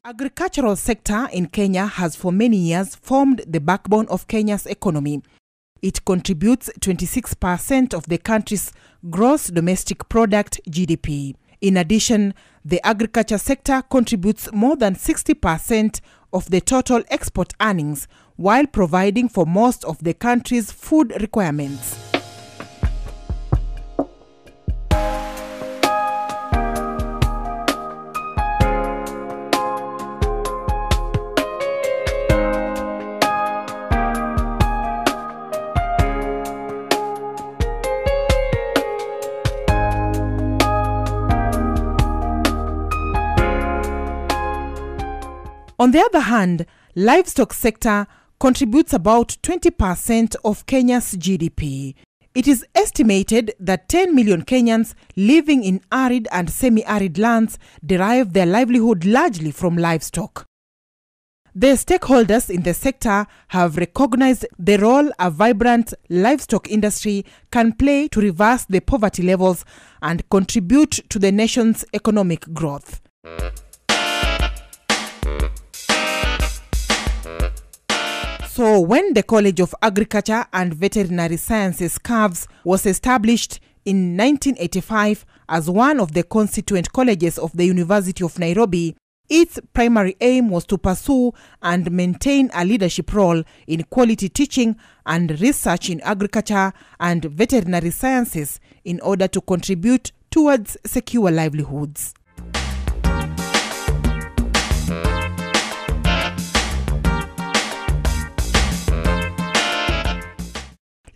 Agricultural sector in Kenya has for many years formed the backbone of Kenya's economy. It contributes 26% of the country's gross domestic product (GDP). In addition, the agriculture sector contributes more than 60% of the total export earnings, while providing for most of the country's food requirements. On the other hand, livestock sector contributes about 20% of Kenya's GDP. It is estimated that 10 million Kenyans living in arid and semi-arid lands derive their livelihood largely from livestock. The stakeholders in the sector have recognized the role a vibrant livestock industry can play to reverse the poverty levels and contribute to the nation's economic growth. So when the College of Agriculture and Veterinary Sciences (KAVS) was established in 1985 as one of the constituent colleges of the University of Nairobi, its primary aim was to pursue and maintain a leadership role in quality teaching and research in agriculture and veterinary sciences in order to contribute towards secure livelihoods.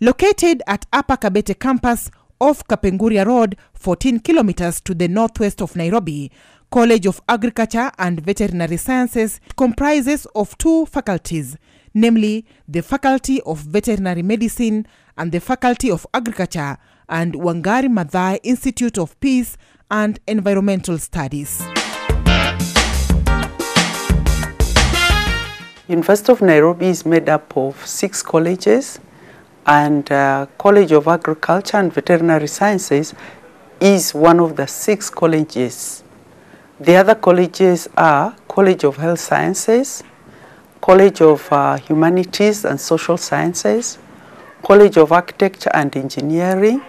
Located at Upper Kabete campus off Kapenguria Road, 14 kilometers to the northwest of Nairobi, College of Agriculture and Veterinary Sciences comprises of two faculties, namely the Faculty of Veterinary Medicine and the Faculty of Agriculture and Wangari Maathai Institute of Peace and Environmental Studies. University of Nairobi is made up of 6 colleges, and College of Agriculture and Veterinary Sciences is one of the 6 colleges. The other colleges are College of Health Sciences, College of Humanities and Social Sciences, College of Architecture and Engineering,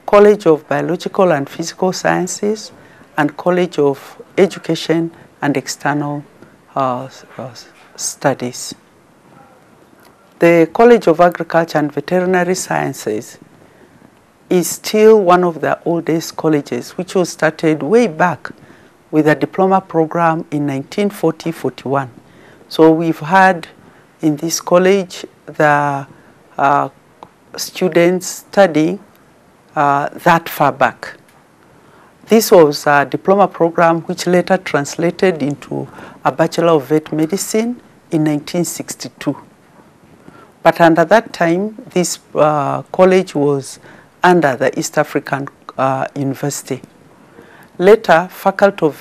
College of Biological and Physical Sciences, and College of Education and External Studies. The College of Agriculture and Veterinary Sciences is still one of the oldest colleges, which was started way back with a diploma program in 1940-41. So we've had in this college the students studying that far back. This was a diploma program which later translated into a Bachelor of Vet Medicine in 1962. But under that time, this college was under the East African University. Later, Faculty of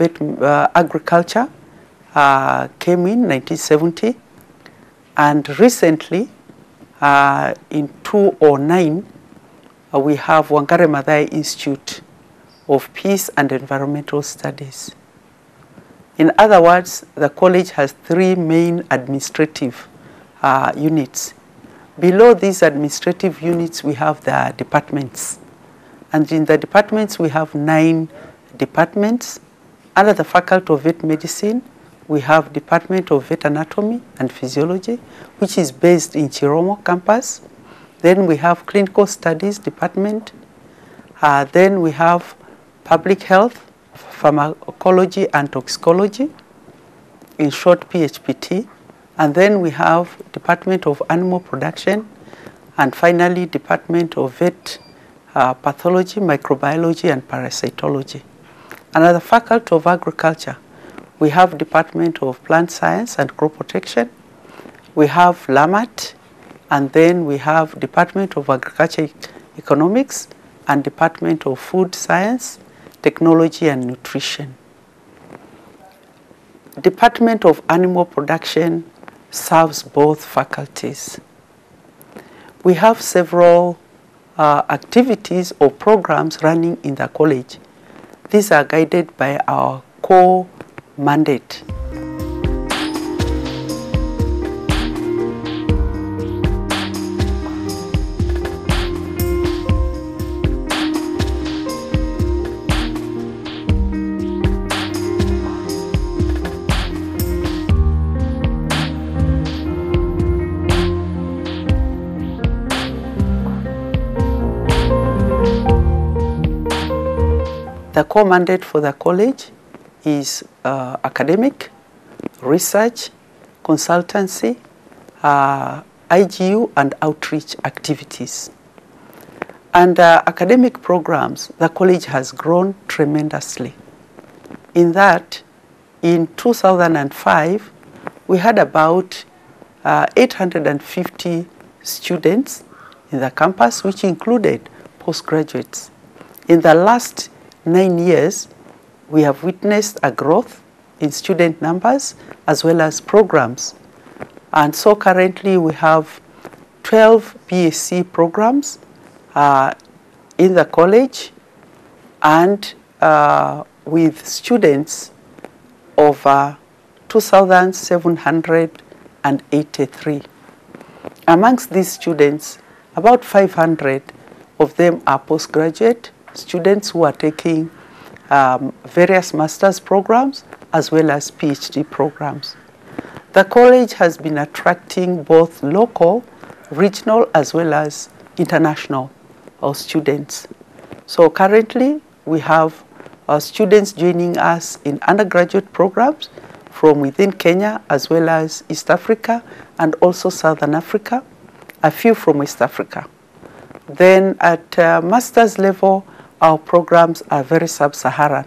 Agriculture came in 1970, and recently, in 2009, we have Wangari Maathai Institute of Peace and Environmental Studies. In other words, the college has 3 main administrative units. Below these administrative units, we have the departments. And in the departments, we have 9 departments. Under the Faculty of Vet Medicine, we have Department of Vet Anatomy and Physiology, which is based in Chiromo campus. Then we have Clinical Studies Department. Then we have Public Health, Pharmacology and Toxicology, in short PHPT. And then we have Department of Animal Production, and finally Department of Vet Pathology, Microbiology and Parasitology. Another Faculty of Agriculture, we have Department of Plant Science and Crop Protection, we have LAMAT, and then we have Department of Agriculture Economics and Department of Food Science, Technology and Nutrition. Department of Animal Production serves both faculties. We have several activities or programs running in the college. These are guided by our core mandate. The core mandate for the college is academic, research, consultancy, IGU and outreach activities. And academic programs, the college has grown tremendously. In that, in 2005, we had about 850 students in the campus, which included postgraduates. In the last 9 years, we have witnessed a growth in student numbers as well as programs. And so currently we have 12 BSc programs in the college, and with students over 2,783. Amongst these students, about 500 of them are postgraduate students who are taking various master's programs as well as PhD programs. The college has been attracting both local, regional, as well as international students. So currently, we have students joining us in undergraduate programs from within Kenya, as well as East Africa, and also Southern Africa, a few from West Africa. Then at master's level, our programs are very sub-Saharan.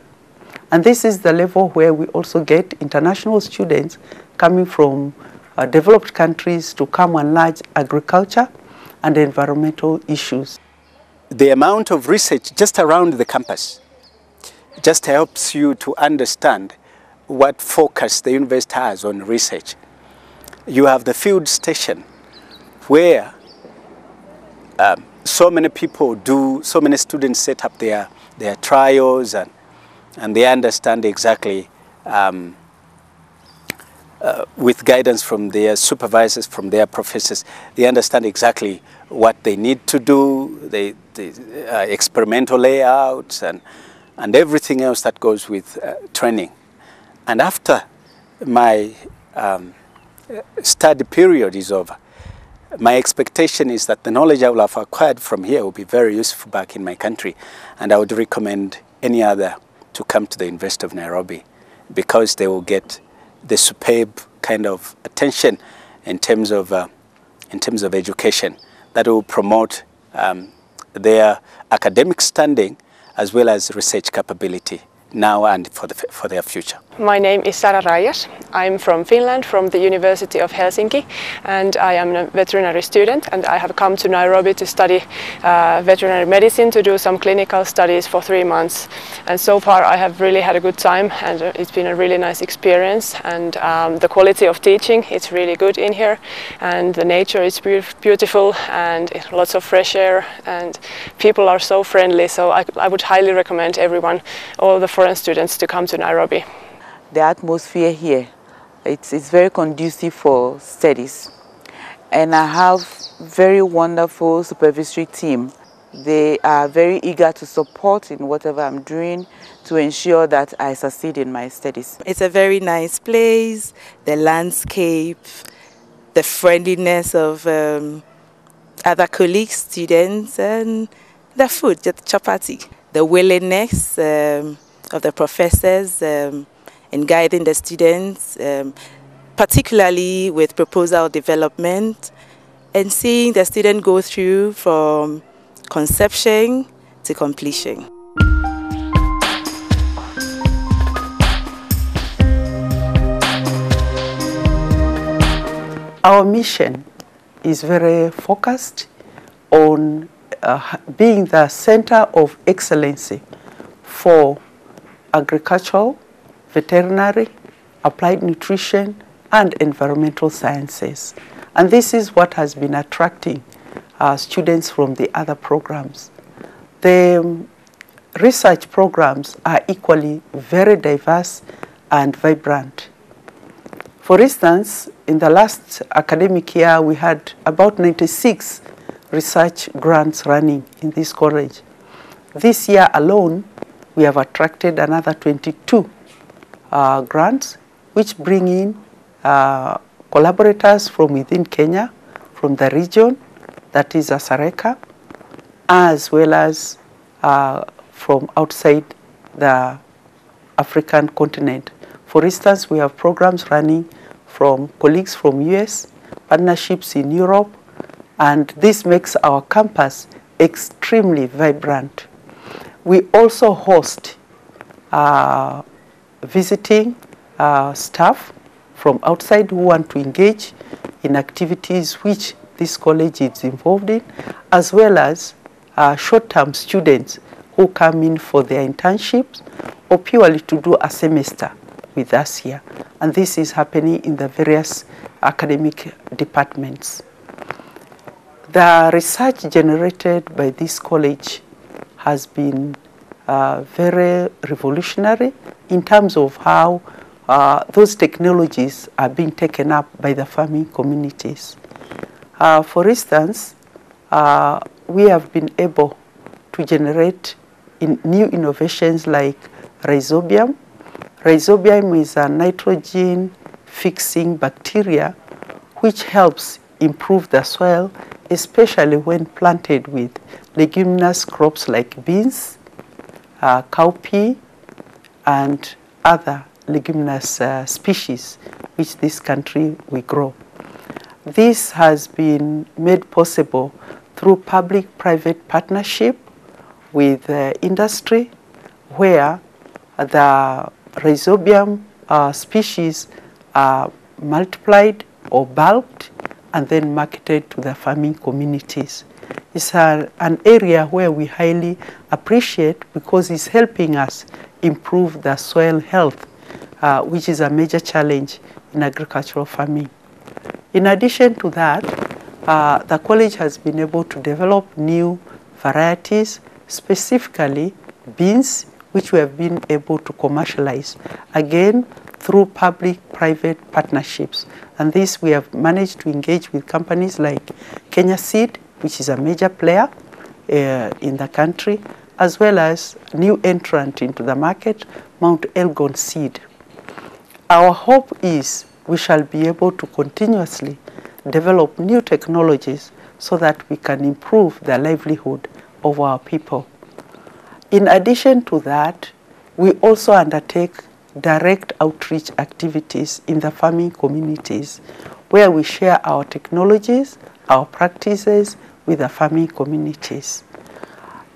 And this is the level where we also get international students coming from developed countries to come and learn agriculture and environmental issues. The amount of research just around the campus just helps you to understand what focus the university has on research. You have the field station where so many students set up their trials, and they understand exactly with guidance from their supervisors, from their professors, they understand exactly what they need to do, the experimental layouts and everything else that goes with training. And after my study period is over, my expectation is that the knowledge I will have acquired from here will be very useful back in my country, and I would recommend any other to come to the University of Nairobi, because they will get the superb kind of attention in terms of education that will promote their academic standing as well as research capability now and for their future. My name is Sara Rajas. I'm from Finland, from the University of Helsinki, and I am a veterinary student, and I have come to Nairobi to study veterinary medicine, to do some clinical studies for 3 months. And so far I have really had a good time, and it's been a really nice experience, and the quality of teaching is really good in here, and the nature is beautiful, and lots of fresh air, and people are so friendly, so I would highly recommend everyone, all the foreign students, to come to Nairobi. The atmosphere here, it's very conducive for studies, and I have very wonderful supervisory team. They are very eager to support in whatever I'm doing to ensure that I succeed in my studies. It's a very nice place, the landscape, the friendliness of other colleagues, students, and the food, the chapati, the willingness of the professors in guiding the students, particularly with proposal development, and seeing the student go through from conception to completion. Our mission is very focused on being the center of excellency for agricultural, veterinary, applied nutrition, and environmental sciences. And this is what has been attracting students from the other programs. The research programs are equally very diverse and vibrant. For instance, in the last academic year, we had about 96 research grants running in this college. This year alone, we have attracted another 22 grants, which bring in collaborators from within Kenya, from the region, that is Asareka, as well as from outside the African continent. For instance, we have programs running from colleagues from US, partnerships in Europe, and this makes our campus extremely vibrant. We also host visiting staff from outside who want to engage in activities which this college is involved in, as well as short-term students who come in for their internships or purely to do a semester with us here. And this is happening in the various academic departments. The research generated by this college has been very revolutionary in terms of how those technologies are being taken up by the farming communities. For instance, we have been able to generate new innovations like Rhizobium. Rhizobium is a nitrogen-fixing bacteria which helps improve the soil, especially when planted with leguminous crops like beans, cowpea, and other leguminous species which this country we grow. This has been made possible through public-private partnership with industry, where the Rhizobium species are multiplied or bulked and then marketed to the farming communities. It's an area where we highly appreciate because it's helping us improve the soil health, which is a major challenge in agricultural farming. In addition to that, the college has been able to develop new varieties, specifically beans, which we have been able to commercialize, again, through public-private partnerships. And this we have managed to engage with companies like Kenya Seed, which is a major player in the country, as well as new entrant into the market, Mount Elgon Seed. Our hope is we shall be able to continuously develop new technologies so that we can improve the livelihood of our people. In addition to that, we also undertake direct outreach activities in the farming communities where we share our technologies, our practices with the farming communities.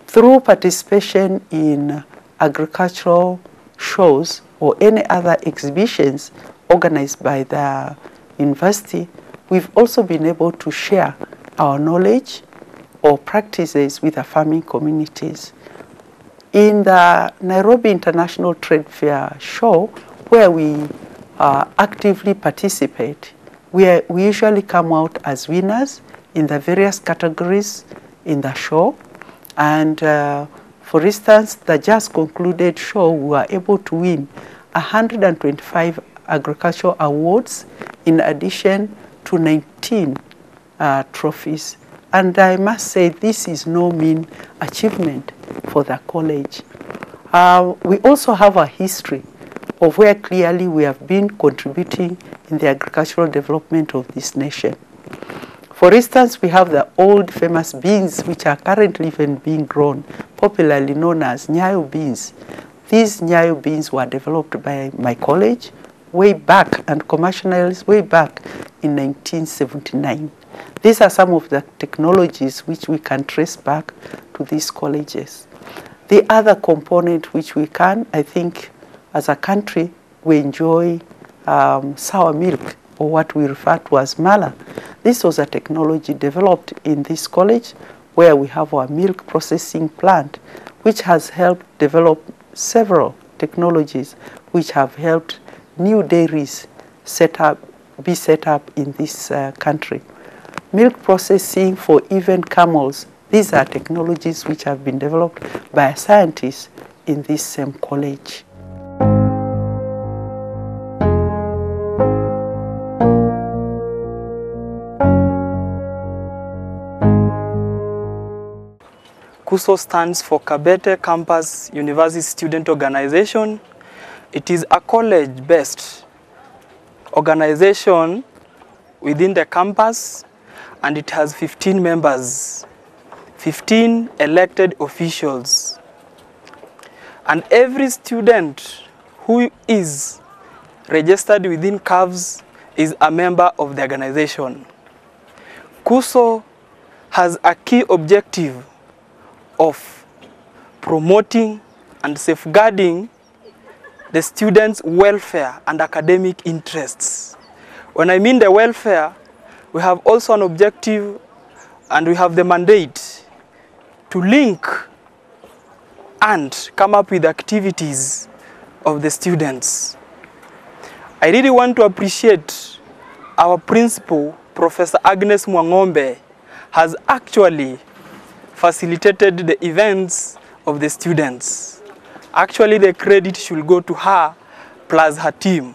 Through participation in agricultural shows or any other exhibitions organized by the university, we've also been able to share our knowledge or practices with the farming communities. In the Nairobi International Trade Fair show, where we actively participate, we usually come out as winners in the various categories in the show. And for instance, the just concluded show, we were able to win 125 agricultural awards in addition to 19 trophies. And I must say this is no mean achievement for the college. We also have a history of where clearly we have been contributing in the agricultural development of this nation. For instance, we have the old famous beans which are currently even being grown, popularly known as Nyayo beans. These Nyayo beans were developed by my college way back and commercialized way back in 1979. These are some of the technologies which we can trace back to these colleges. The other component which we can, I think, as a country, we enjoy sour milk, or what we refer to as mala. This was a technology developed in this college where we have our milk processing plant, which has helped develop several technologies which have helped new dairies be set up in this country. Milk processing for even camels, these are technologies which have been developed by scientists in this same college. KUSO stands for Kabete Campus University Student Organization. It is a college-based organization within the campus, and it has 15 members, 15 elected officials. And every student who is registered within CAVS is a member of the organization. KUSO has a key objective of promoting and safeguarding the students' welfare and academic interests. When I mean the welfare, we have also an objective and we have the mandate to link and come up with activities of the students. I really want to appreciate our principal, Professor Agnes Mwangombe, has actually facilitated the events of the students. Actually, the credit should go to her plus her team.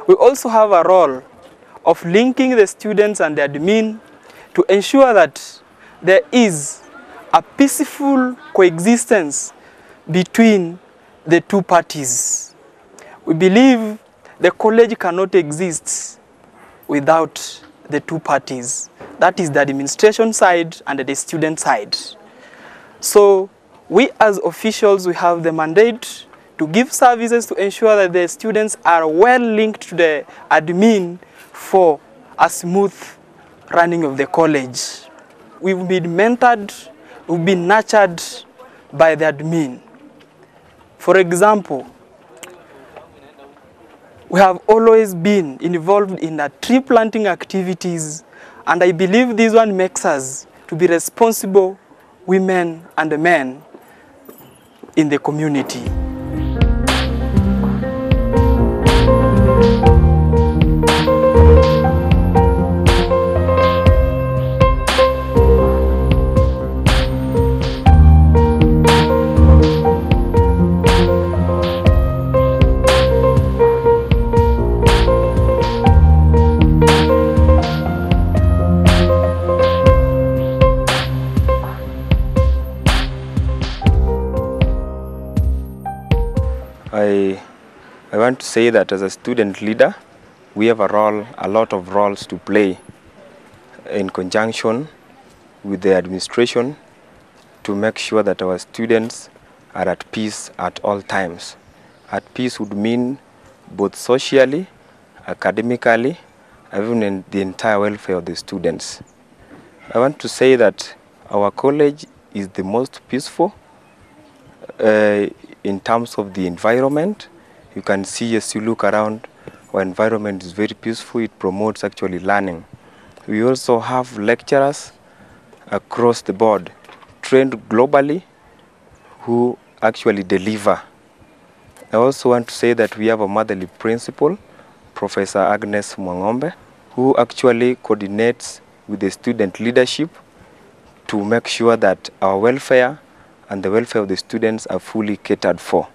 We also have a role of linking the students and the admin to ensure that there is a peaceful coexistence between the two parties. We believe the college cannot exist without the two parties. That is the administration side and the student side. So we as officials, we have the mandate to give services to ensure that the students are well linked to the admin for a smooth running of the college. We've been mentored, we've been nurtured by the admin. For example, we have always been involved in the tree planting activities, and I believe this one makes us to be responsible women and men in the community. I want to say that as a student leader, we have a lot of roles to play in conjunction with the administration to make sure that our students are at peace at all times. At peace would mean both socially, academically, even in the entire welfare of the students. I want to say that our college is the most peaceful in terms of the environment. You can see as you look around, our environment is very peaceful. It promotes actually learning. We also have lecturers across the board, trained globally, who actually deliver. I also want to say that we have a motherly principal, Professor Agnes Mwangombe, who actually coordinates with the student leadership to make sure that our welfare and the welfare of the students are fully catered for.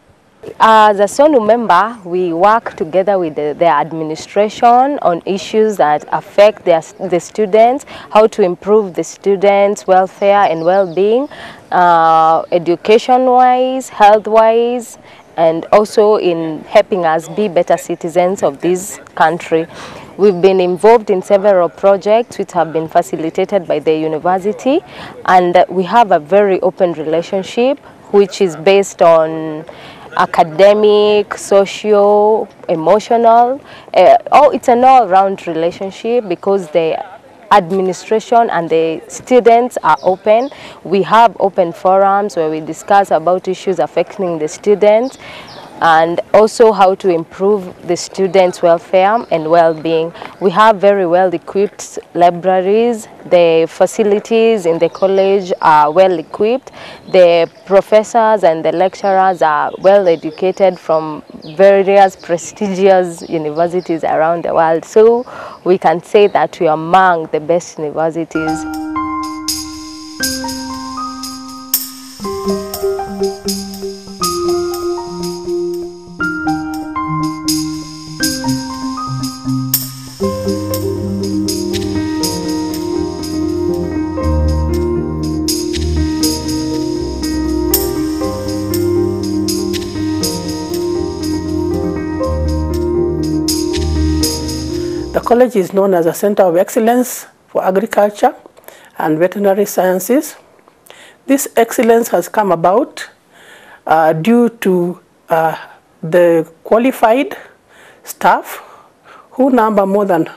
As a SONU member, we work together with the administration on issues that affect the students, how to improve the students' welfare and well-being, education-wise, health-wise, and also in helping us be better citizens of this country. We've been involved in several projects which have been facilitated by the university, and we have a very open relationship which is based on academic, social, emotional. It's an all-round relationship because the administration and the students are open. We have open forums where we discuss about issues affecting the students and also how to improve the students' welfare and well-being. We have very well-equipped libraries. The facilities in the college are well-equipped. The professors and the lecturers are well-educated from various prestigious universities around the world. So we can say that we are among the best universities. The college is known as a center of excellence for agriculture and veterinary sciences. This excellence has come about due to the qualified staff who number more than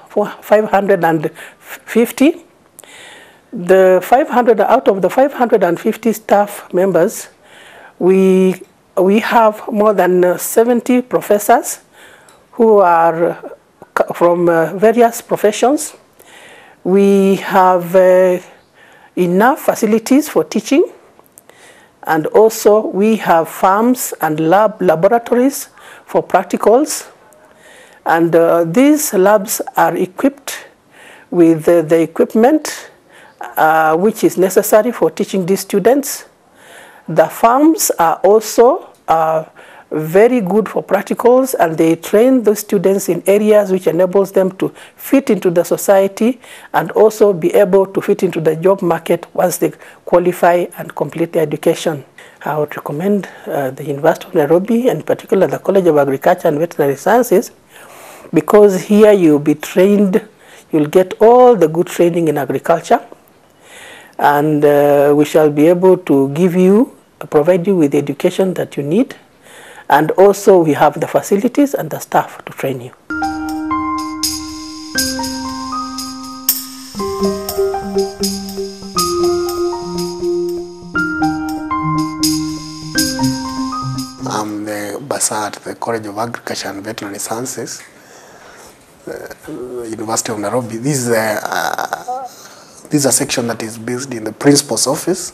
550. Out of the 550 staff members, we have more than 70 professors who are from various professions. We have enough facilities for teaching, and also we have farms and laboratories for practicals. And these labs are equipped with the equipment which is necessary for teaching these students. The farms are also very good for practicals, and they train the students in areas which enables them to fit into the society and also be able to fit into the job market once they qualify and complete their education. I would recommend the University of Nairobi, and in particular the College of Agriculture and Veterinary Sciences, because here you'll be trained, you'll get all the good training in agriculture, and we shall be able to provide you with the education that you need. And also we have the facilities and the staff to train you. I'm the bursar at the College of Agriculture and Veterinary Sciences, University of Nairobi. This is a section that is based in the principal's office,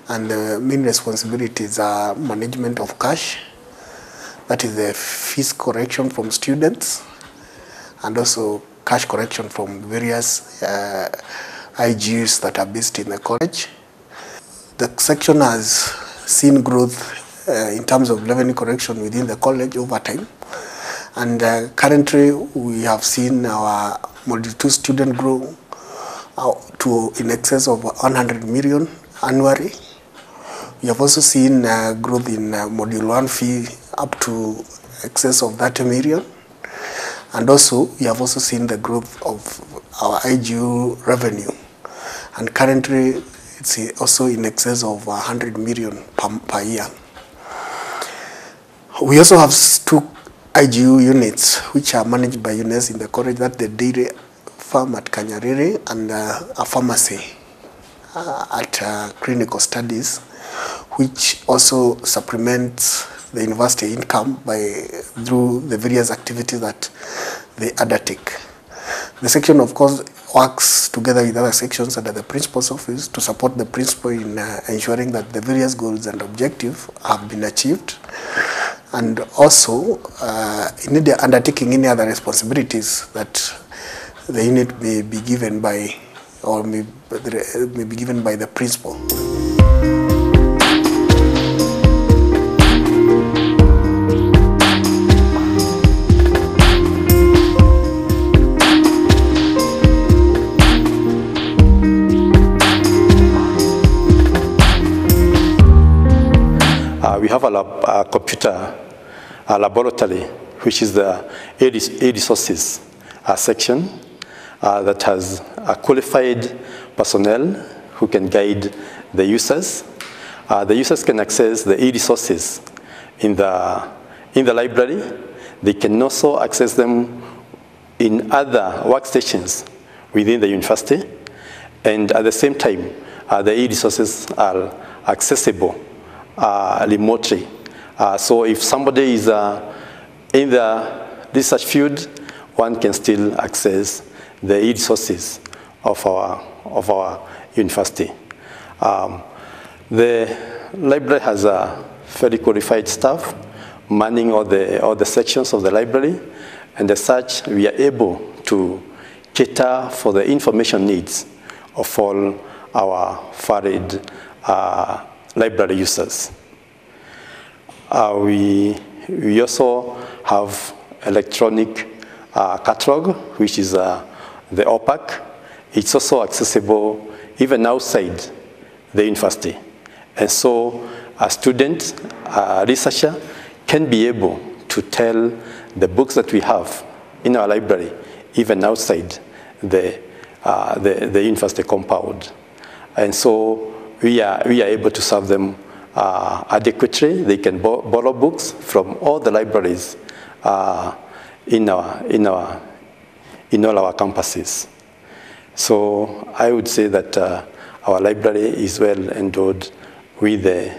and the main responsibilities are management of cash, that is the fees correction from students, and also cash correction from various IGUs that are based in the college. The section has seen growth in terms of revenue correction within the college over time, and currently we have seen our Module 2 student grow to in excess of 100 million annually. We have also seen growth in Module 1 fee up to excess of 30 million. And also, we have also seen the growth of our IGU revenue. And currently, it's also in excess of 100 million per year. We also have 2 IGU units, which are managed by UNES in the college. That's the dairy farm at Kanyariri and a pharmacy at clinical studies, which also supplements the university income through the various activities that they undertake. The section, of course, works together with other sections under the principal's office to support the principal in ensuring that the various goals and objectives have been achieved, and also in undertaking any other responsibilities that the unit may be given by, or may be given by the principal. We have a computer laboratory, which is the e-resources section that has qualified personnel who can guide the users. The users can access the e-resources in the library. They can also access them in other workstations within the university. And at the same time, the e-resources are accessible remotely. So if somebody is in the research field, one can still access the e-resources of our university. The library has a very qualified staff manning all the sections of the library, and as such, we are able to cater for the information needs of all our varied library users. We also have electronic catalog, which is the OPAC. It's also accessible even outside the university. And so a student, a researcher, can be able to tell the books that we have in our library, even outside the university compound. And so we are able to serve them adequately. They can borrow books from all the libraries in all our campuses. So I would say that our library is well endowed with the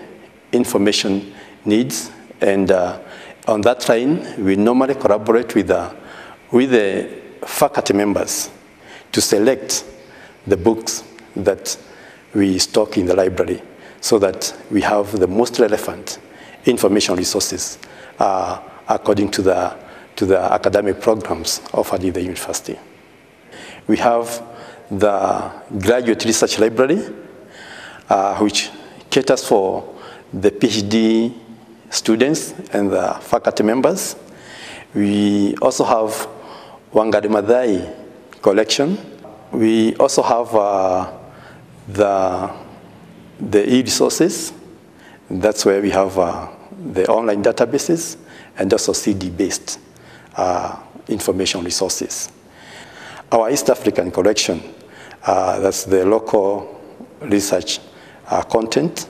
information needs, and on that line, we normally collaborate with the faculty members to select the books that we stock in the library so that we have the most relevant information resources according to the academic programs offered in the university. We have the Graduate Research Library, which caters for the PhD students and the faculty members. We also have Wangari Maathai collection. We also have the e-resources. That's where we have the online databases and also CD-based information resources. Our East African collection, that's the local research content.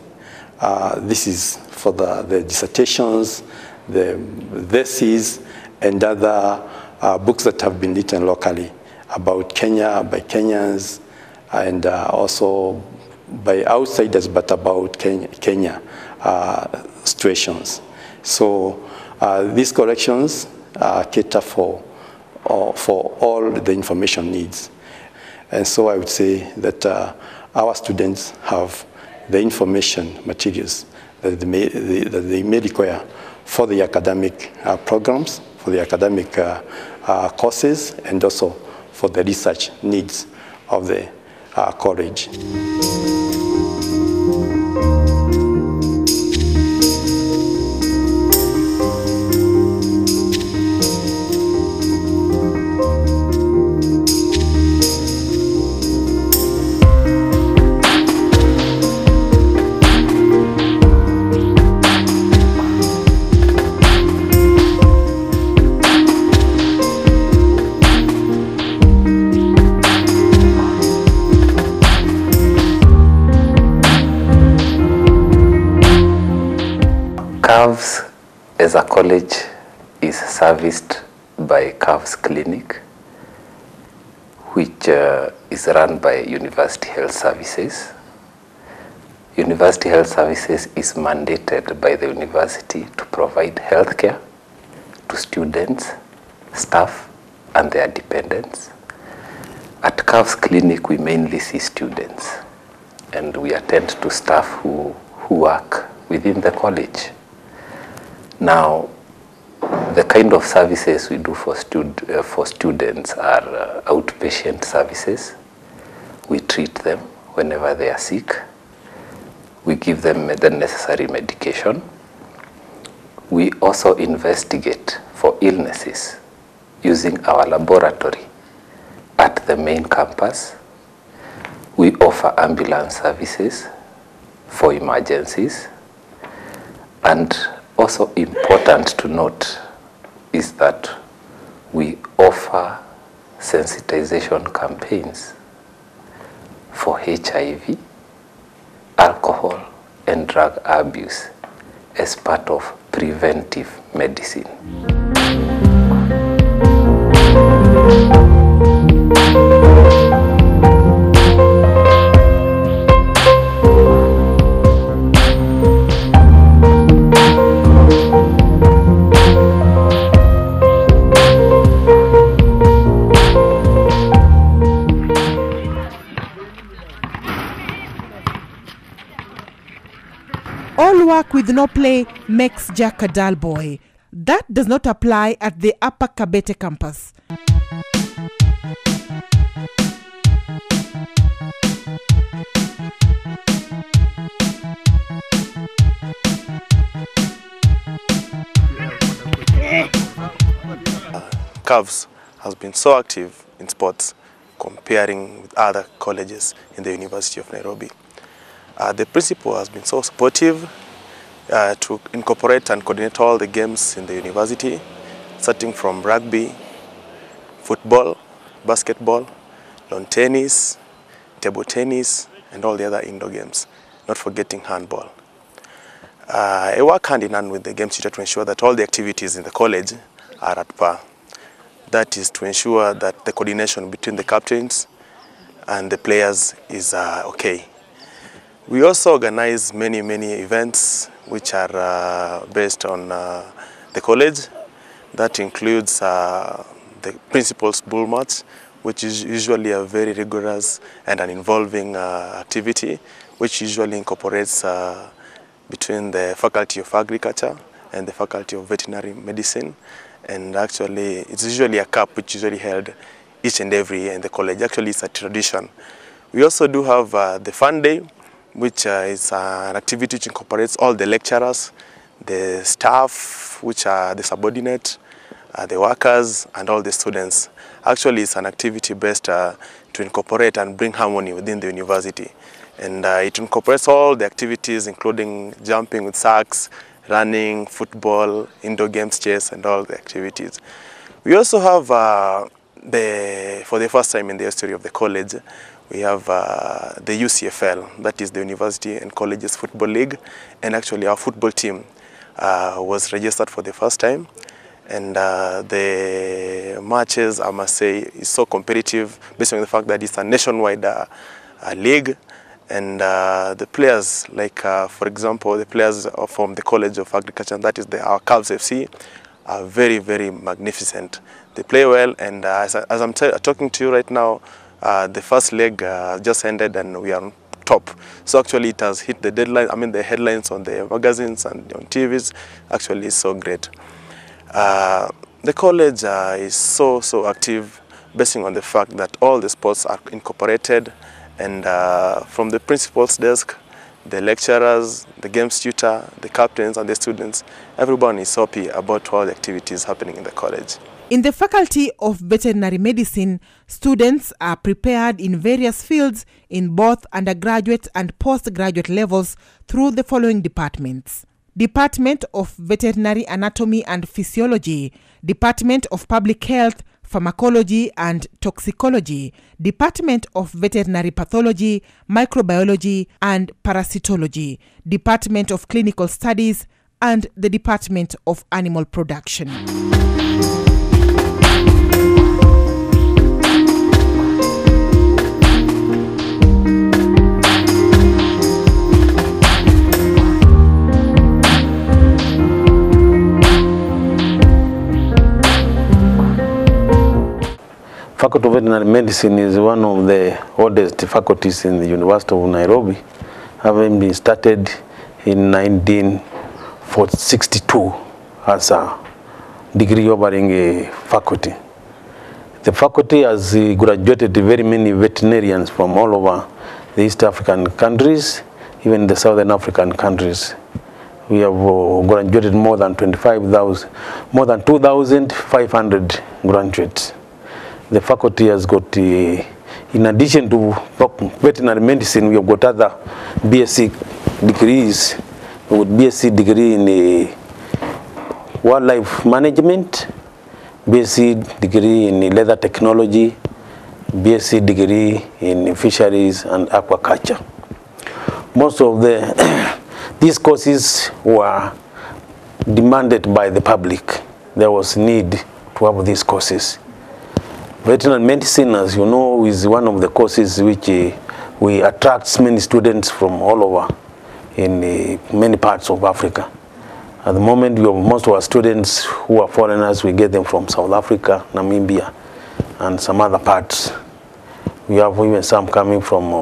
This is for the dissertations, the theses, and other books that have been written locally about Kenya, by Kenyans, and also by outsiders, but about Kenya situations. So these collections cater for all the information needs. And so I would say that our students have the information materials that they may require for the academic programs, for the academic courses, and also for the research needs of the college. CAVS as a college is serviced by CAVS Clinic, which is run by University Health Services. University Health Services is mandated by the university to provide healthcare to students, staff, and their dependents. At CAVS Clinic, we mainly see students, and we attend to staff who work within the college. Now, the kind of services we do for students are outpatient services. We treat them whenever they are sick. We give them the necessary medication. We also investigate for illnesses using our laboratory at the main campus. We offer ambulance services for emergencies. And also important to note is that we offer sensitization campaigns for HIV, alcohol, and drug abuse as part of preventive medicine. All work with no play makes Jack a dull boy. That does not apply at the Upper Kabete campus. CAVS has been so active in sports comparing with other colleges in the University of Nairobi. The principal has been so supportive to incorporate and coordinate all the games in the university, starting from rugby, football, basketball, lawn tennis, table tennis, and all the other indoor games, not forgetting handball. I work hand in hand with the games tutor to ensure that all the activities in the college are at par. That is to ensure that the coordination between the captains and the players is okay. We also organize many events which are based on the college. That includes the Principal's Bull Match, which is usually a very rigorous and an involving activity, which usually incorporates between the Faculty of Agriculture and the Faculty of Veterinary Medicine. And actually, it's usually a cup which is usually held each and every year in the college. Actually, it's a tradition. We also do have the Fun Day, which is an activity which incorporates all the lecturers, the staff, which are the subordinate, the workers, and all the students. Actually, it's an activity based to incorporate and bring harmony within the university. And it incorporates all the activities, including jumping with sacks, running, football, indoor games, chess, and all the activities. We also have, for the first time in the history of the college, we have the UCFL, that is the University and Colleges Football League. And actually our football team was registered for the first time. And the matches, I must say, is so competitive based on the fact that it's a nationwide league. And the players, like for example, the players from the College of Agriculture, that is our Cavs FC, are very magnificent. They play well, and as I'm talking to you right now, the first leg just ended and we are on top. So actually it has hit the deadline, the headlines on the magazines and on TVs. Actually it's so great. The college is so active, basing on the fact that all the sports are incorporated. And from the principal's desk, the lecturers, the games tutor, the captains and the students, everyone is happy about all the activities happening in the college. In the Faculty of Veterinary Medicine, students are prepared in various fields in both undergraduate and postgraduate levels through the following departments: Department of Veterinary Anatomy and Physiology, Department of Public Health, Pharmacology and Toxicology, Department of Veterinary Pathology, Microbiology and Parasitology, Department of Clinical Studies, and the Department of Animal Production. Faculty of Veterinary Medicine is one of the oldest faculties in the University of Nairobi, having been started in 1962 as a degree offering a faculty. The faculty has graduated very many veterinarians from all over the East African countries, even the Southern African countries. We have graduated more than 2,500 graduates. The faculty has got, in addition to veterinary medicine, we have got other BSc degrees. We have BSc degree in wildlife management, BSc degree in leather technology, BSc degree in fisheries and aquaculture. Most of these courses were demanded by the public. There was need to have these courses. Veterinary medicine, as you know, is one of the courses which we attract many students from all over in many parts of Africa. At the moment, we have most of our students who are foreigners. We get them from South Africa, Namibia, and some other parts. We have even some coming from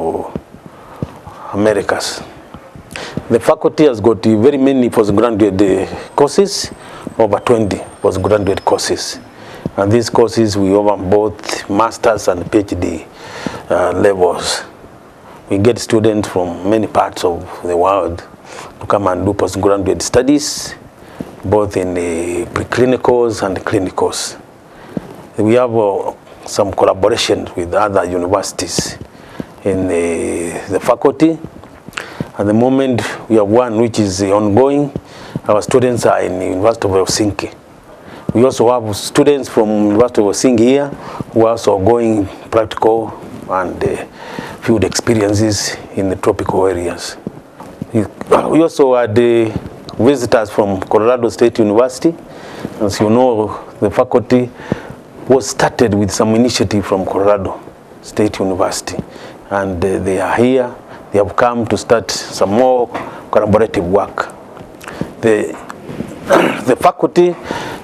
Americas. The faculty has got very many postgraduate courses, over 20 postgraduate courses. And these courses we offer both master's and PhD levels. We get students from many parts of the world to come and do postgraduate studies, both in the preclinicals and clinicals. We have some collaboration with other universities in the faculty. At the moment, we have one which is ongoing. Our students are in the University of Helsinki. We also have students from University of Helsinki here who are also going practical and field experiences in the tropical areas. We also had visitors from Colorado State University. As you know, the faculty was started with some initiative from Colorado State University, and they are here. They have come to start some more collaborative work. The faculty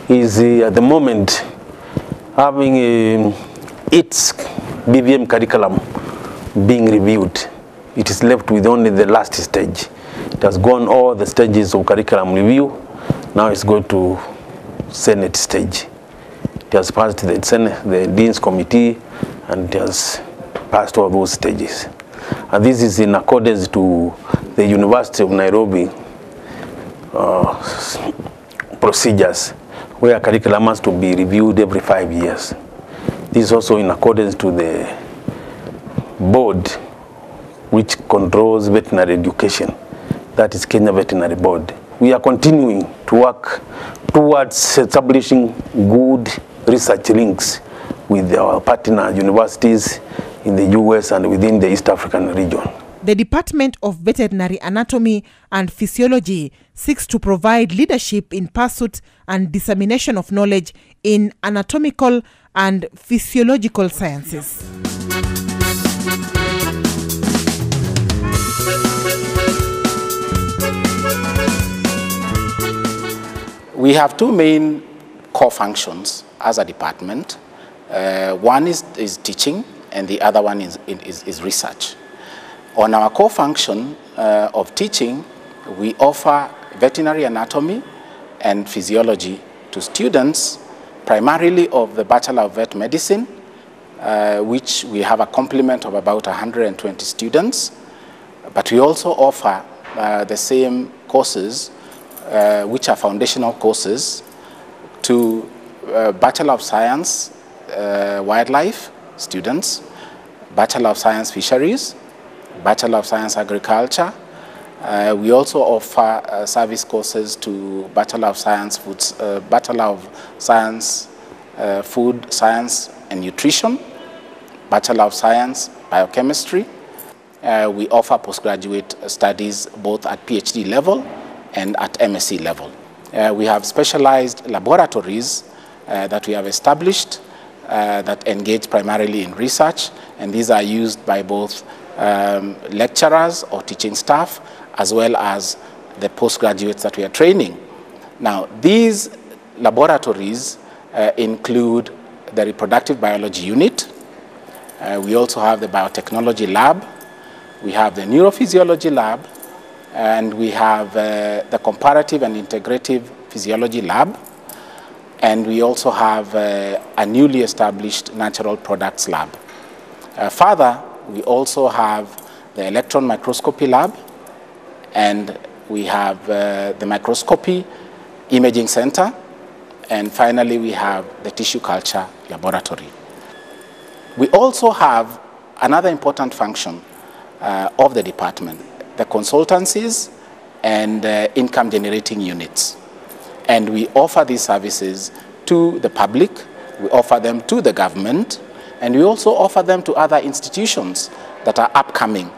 is at the moment having its BBM curriculum being reviewed. It is left with only the last stage. It has gone all the stages of curriculum review. Now it's going to Senate stage. It has passed the Senate, the Dean's Committee, and it has passed all those stages. And this is in accordance to the University of Nairobi procedures, where curriculum has to be reviewed every 5 years. This is also in accordance to the board which controls veterinary education, that is Kenya Veterinary Board. We are continuing to work towards establishing good research links with our partner universities in the US and within the East African region. The Department of Veterinary Anatomy and Physiology seeks to provide leadership in pursuit and dissemination of knowledge in anatomical and physiological sciences. We have two main core functions as a department. One is teaching, and the other one is research. On our core function of teaching, we offer veterinary anatomy and physiology to students, primarily of the Bachelor of Vet Medicine, which we have a complement of about 120 students. But we also offer the same courses, which are foundational courses, to Bachelor of Science Wildlife students, Bachelor of Science Fisheries, Bachelor of Science Agriculture. We also offer service courses to Bachelor of Science Foods, Bachelor of Science Food Science and Nutrition, Bachelor of Science Biochemistry. We offer postgraduate studies both at PhD level and at MSc level. We have specialized laboratories that we have established that engage primarily in research, and these are used by both lecturers or teaching staff, as well as the postgraduates that we are training. Now, these laboratories include the reproductive biology unit. We also have the biotechnology lab. We have the neurophysiology lab, and we have the comparative and integrative physiology lab. And we also have a newly established natural products lab. Further, we also have the electron microscopy lab, and we have the microscopy imaging center, and finally we have the tissue culture laboratory. We also have another important function of the department, the consultancies and income generating units. And we offer these services to the public, we offer them to the government, and we also offer them to other institutions that are upcoming.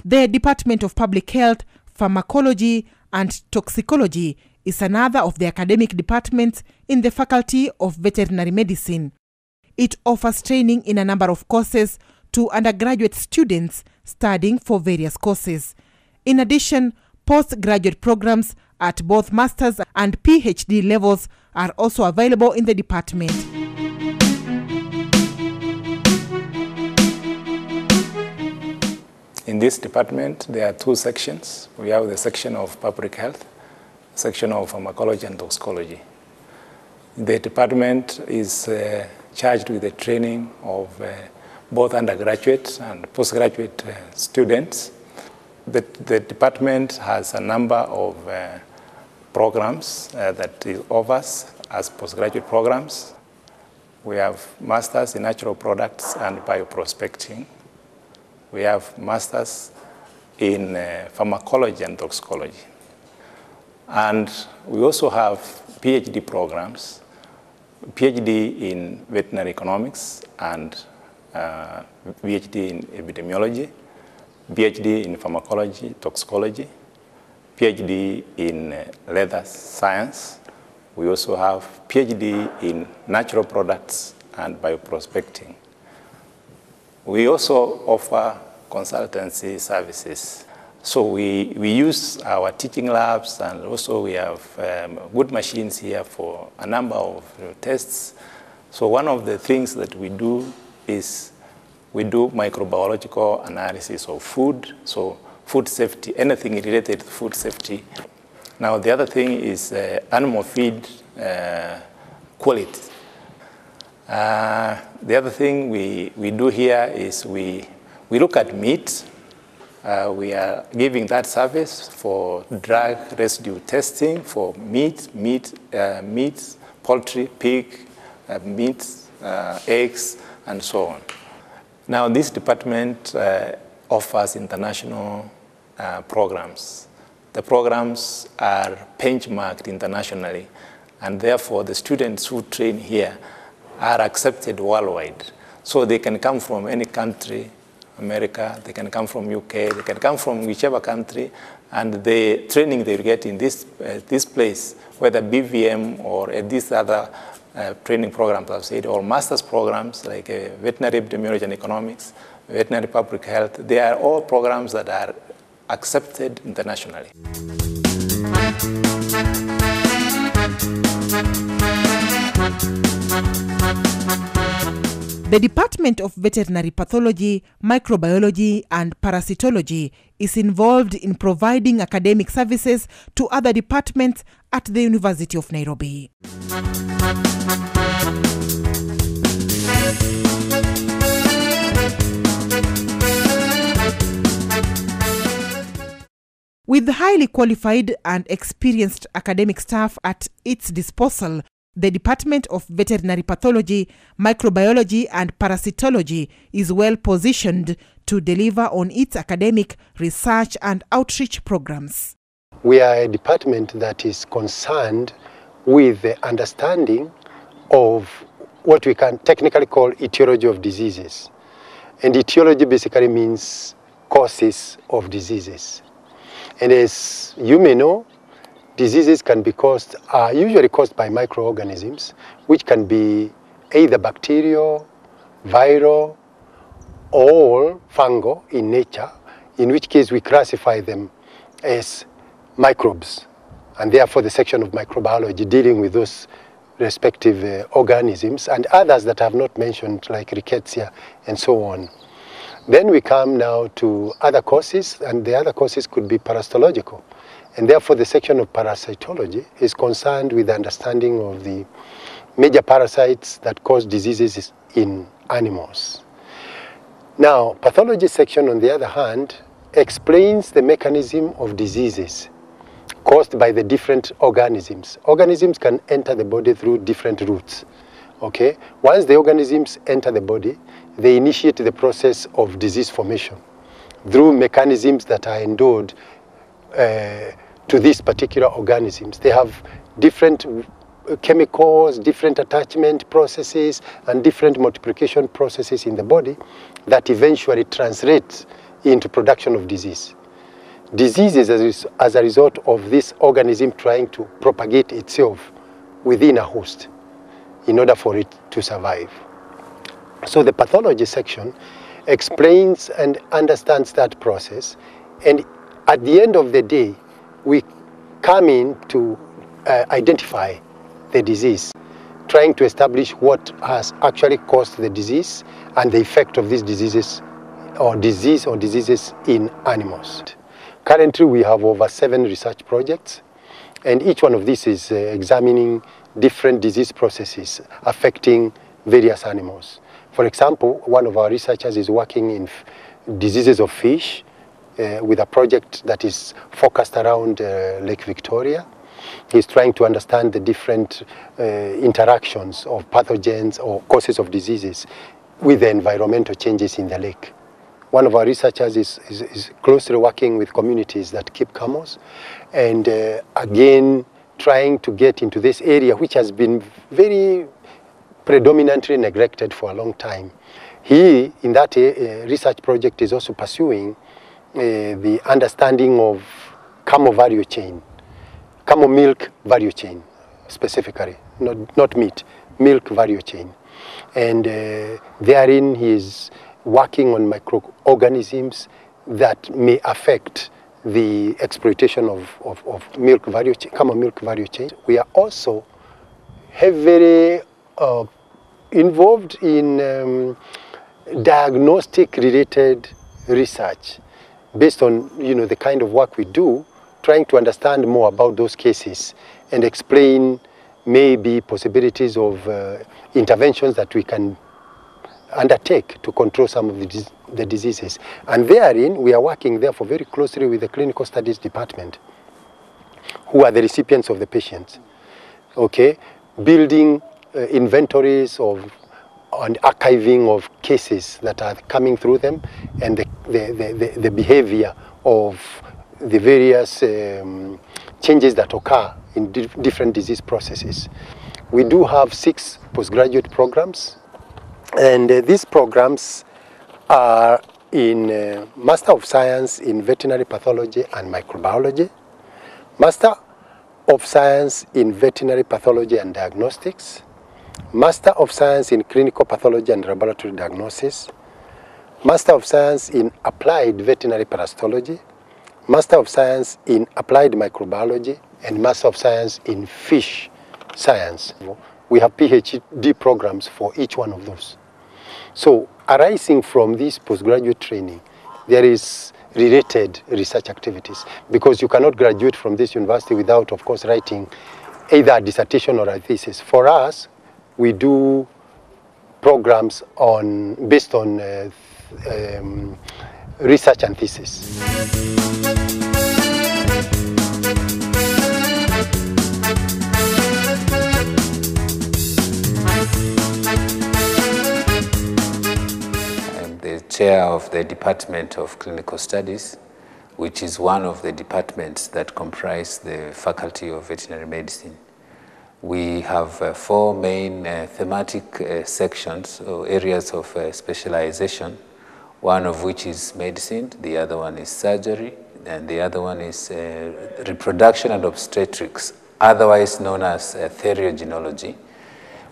The Department of Public Health, Pharmacology and Toxicology is another of the academic departments in the Faculty of Veterinary Medicine. It offers training in a number of courses to undergraduate students studying for various courses. In addition, postgraduate programs at both master's and PhD levels are also available in the department. In this department, there are two sections. We have the section of public health, section of pharmacology and toxicology. The department is charged with the training of both undergraduate and postgraduate students. The department has a number of programs that it offers as postgraduate programs. We have masters in natural products and bioprospecting. We have masters in pharmacology and toxicology. And we also have PhD programs, PhD in veterinary economics and PhD in epidemiology, PhD in pharmacology, toxicology, PhD in leather science. We also have PhD in natural products and bioprospecting. We also offer consultancy services. So we use our teaching labs, and also we have good machines here for a number of tests. So one of the things that we do is we do microbiological analysis of food, so food safety, anything related to food safety. Now the other thing is animal feed quality. The other thing we do here is we look at meat. We are giving that service for drug residue testing for meat, poultry, pig, meat, eggs, and so on. Now, this department offers international programs. The programs are benchmarked internationally, and therefore the students who train here are accepted worldwide. So they can come from any country, America, they can come from UK, they can come from whichever country, and the training they get in this place, whether BVM or these other training programs I've said, or master's programs like veterinary epidemiology and economics, veterinary public health, they are all programs that are accepted internationally. The Department of Veterinary Pathology, Microbiology and Parasitology is involved in providing academic services to other departments at the University of Nairobi. With highly qualified and experienced academic staff at its disposal, the Department of Veterinary Pathology, Microbiology and Parasitology is well positioned to deliver on its academic, research and outreach programs. We are a department that is concerned with the understanding of what we can technically call etiology of diseases. And etiology basically means causes of diseases. And as you may know, diseases can be are usually caused by microorganisms, which can be either bacterial, viral, or fungal in nature, in which case we classify them as microbes. And therefore the section of microbiology dealing with those respective organisms and others that I have not mentioned, like rickettsia and so on. Then we come now to other causes, and the other causes could be parasitological. And therefore the section of parasitology is concerned with the understanding of the major parasites that cause diseases in animals. Now, pathology section, on the other hand, explains the mechanism of diseases caused by the different organisms. Organisms can enter the body through different routes. Okay? Once the organisms enter the body, they initiate the process of disease formation through mechanisms that are endowed to these particular organisms. They have different chemicals, different attachment processes, and different multiplication processes in the body that eventually translate into production of disease. Diseases as a result of this organism trying to propagate itself within a host in order for it to survive. So the pathology section explains and understands that process, and at the end of the day, we come in to identify the disease, trying to establish what has actually caused the disease and the effect of these diseases or diseases in animals. Currently, we have over 7 research projects, and each one of these is examining different disease processes affecting various animals. For example, one of our researchers is working in diseases of fish with a project that is focused around Lake Victoria. He's trying to understand the different interactions of pathogens or causes of diseases with the environmental changes in the lake. One of our researchers is closely working with communities that keep camels, and again trying to get into this area which has been very predominantly neglected for a long time. He, in that research project, is also pursuing the understanding of camel value chain, camel milk value chain specifically, not meat, milk value chain. And therein he is working on microorganisms that may affect the exploitation of milk value chain, camel milk value chain. We are also heavily involved in diagnostic related research based on the kind of work we do, trying to understand more about those cases and explain maybe possibilities of interventions that we can undertake to control some of the diseases. And therein, we are working therefore very closely with the clinical studies department, who are the recipients of the patients, okay? Building inventories of and archiving of cases that are coming through them, and the behavior of the various changes that occur in different disease processes. We do have 6 postgraduate programs, and these programs are in Master of Science in Veterinary Pathology and Microbiology, Master of Science in Veterinary Pathology and Diagnostics, Master of Science in Clinical Pathology and Laboratory Diagnosis, Master of Science in Applied Veterinary Parasitology, Master of Science in Applied Microbiology, and Master of Science in Fish Science. We have PhD programs for each one of those. So arising from this postgraduate training, there is related research activities, because you cannot graduate from this university without, of course, writing either a dissertation or a thesis. For us, we do programs based on research and thesis. I'm the chair of the Department of Clinical Studies, which is one of the departments that comprise the Faculty of Veterinary Medicine. We have 4 main thematic sections or areas of specialization, one of which is medicine, the other one is surgery, and the other one is reproduction and obstetrics, otherwise known as theriogenology.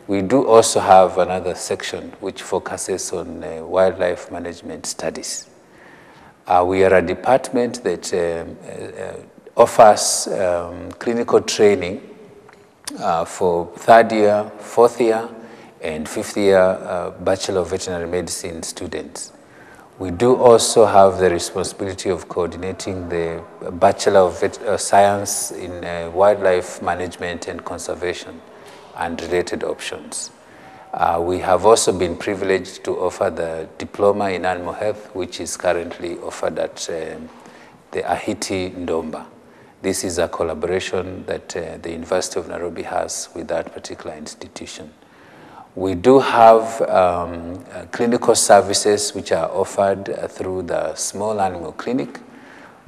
We do also have another section which focuses on wildlife management studies. We are a department that offers clinical training for 3rd year, 4th year, and 5th year Bachelor of Veterinary Medicine students. We do also have the responsibility of coordinating the Bachelor of Science in Wildlife Management and Conservation and related options. We have also been privileged to offer the Diploma in Animal Health, which is currently offered at the Ahiti Ndomba. This is a collaboration that the University of Nairobi has with that particular institution. We do have clinical services which are offered through the Small Animal Clinic,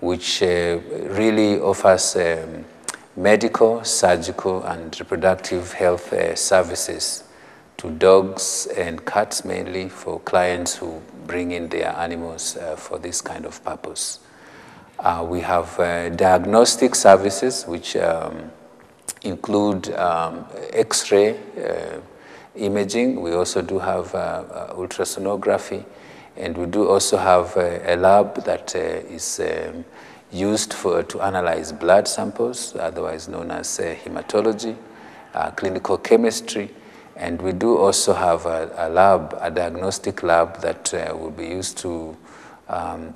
which really offers medical, surgical, and reproductive health services to dogs and cats, mainly for clients who bring in their animals for this kind of purpose. We have diagnostic services which include X-ray imaging. We also do have ultrasonography, and we do also have a lab that is used to analyze blood samples, otherwise known as hematology, clinical chemistry, and we do also have a lab, a diagnostic lab that will be used to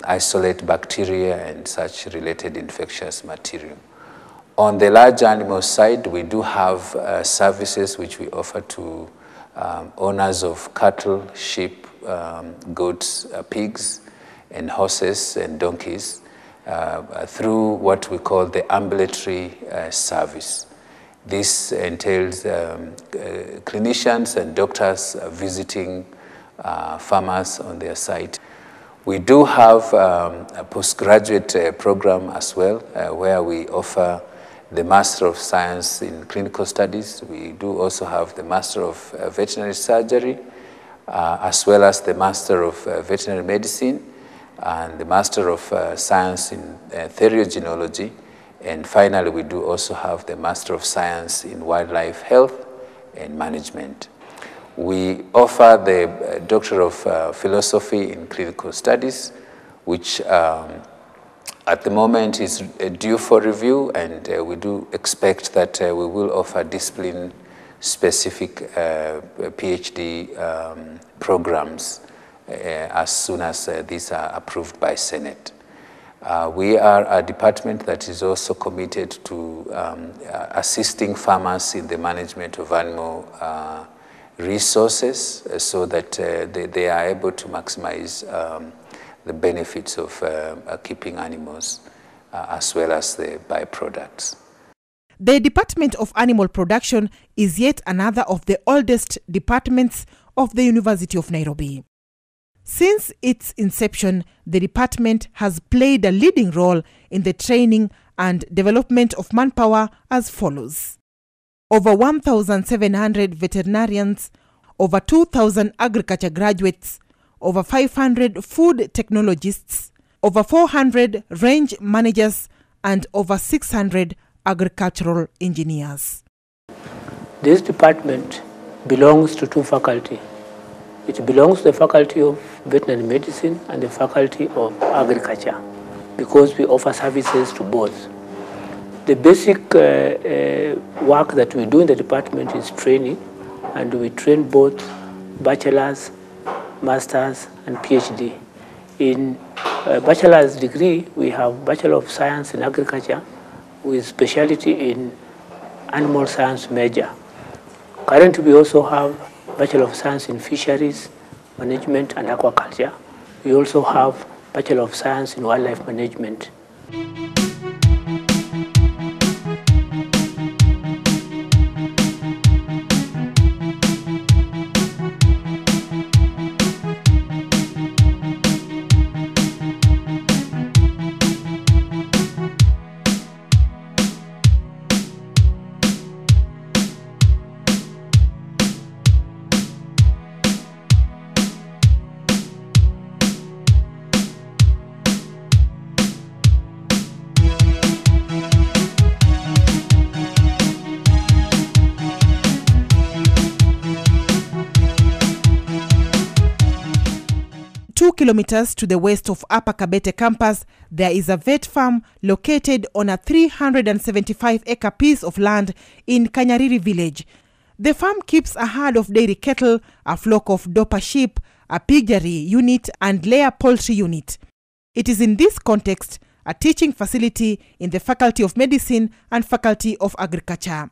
isolate bacteria and such related infectious material. On the large animal side, we do have services which we offer to owners of cattle, sheep, goats, pigs, and horses and donkeys. through what we call the ambulatory service. This entails clinicians and doctors visiting farmers on their site. We do have a postgraduate program as well, where we offer the Master of Science in Clinical Studies. We do also have the Master of Veterinary Surgery, as well as the Master of Veterinary Medicine, and the Master of Science in Theriogenology. And finally, we do also have the Master of Science in Wildlife Health and Management. We offer the Doctor of Philosophy in Clinical Studies, which at the moment is due for review, and we do expect that we will offer discipline-specific PhD programs as soon as these are approved by Senate. We are a department that is also committed to assisting farmers in the management of animal resources so that they are able to maximize the benefits of keeping animals as well as the byproducts. The Department of Animal Production is yet another of the oldest departments of the University of Nairobi. Since its inception, the department has played a leading role in the training and development of manpower as follows. Over 1,700 veterinarians, over 2,000 agriculture graduates, over 500 food technologists, over 400 range managers, and over 600 agricultural engineers. This department belongs to two faculties. It belongs to the Faculty of Veterinary Medicine and the Faculty of Agriculture, because we offer services to both. The basic work that we do in the department is training, and we train both bachelor's, master's, and PhD. In bachelor's degree, we have Bachelor of Science in Agriculture with specialty in Animal Science major. Currently, we also have Bachelor of Science in Fisheries Management and Aquaculture. We also have Bachelor of Science in Wildlife Management. Kilometers to the west of Upper Kabete campus, there is a vet farm located on a 375-acre piece of land in Kanyariri village. The farm keeps a herd of dairy cattle, a flock of Dorper sheep, a piggery unit, and layer poultry unit. It is in this context a teaching facility in the Faculty of Medicine and Faculty of Agriculture.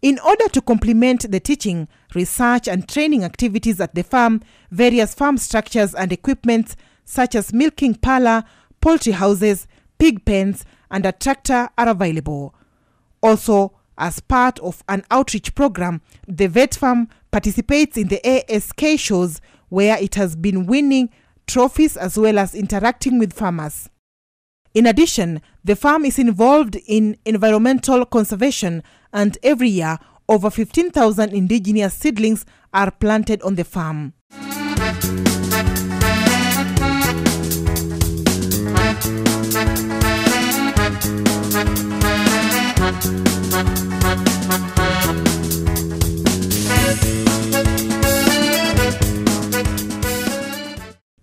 In order to complement the teaching, research and training activities at the farm, various farm structures and equipment such as milking parlor, poultry houses, pig pens, and a tractor are available. Also, as part of an outreach program, the vet farm participates in the ASK shows where it has been winning trophies as well as interacting with farmers. In addition, the farm is involved in environmental conservation, and every year over 15,000 indigenous seedlings are planted on the farm.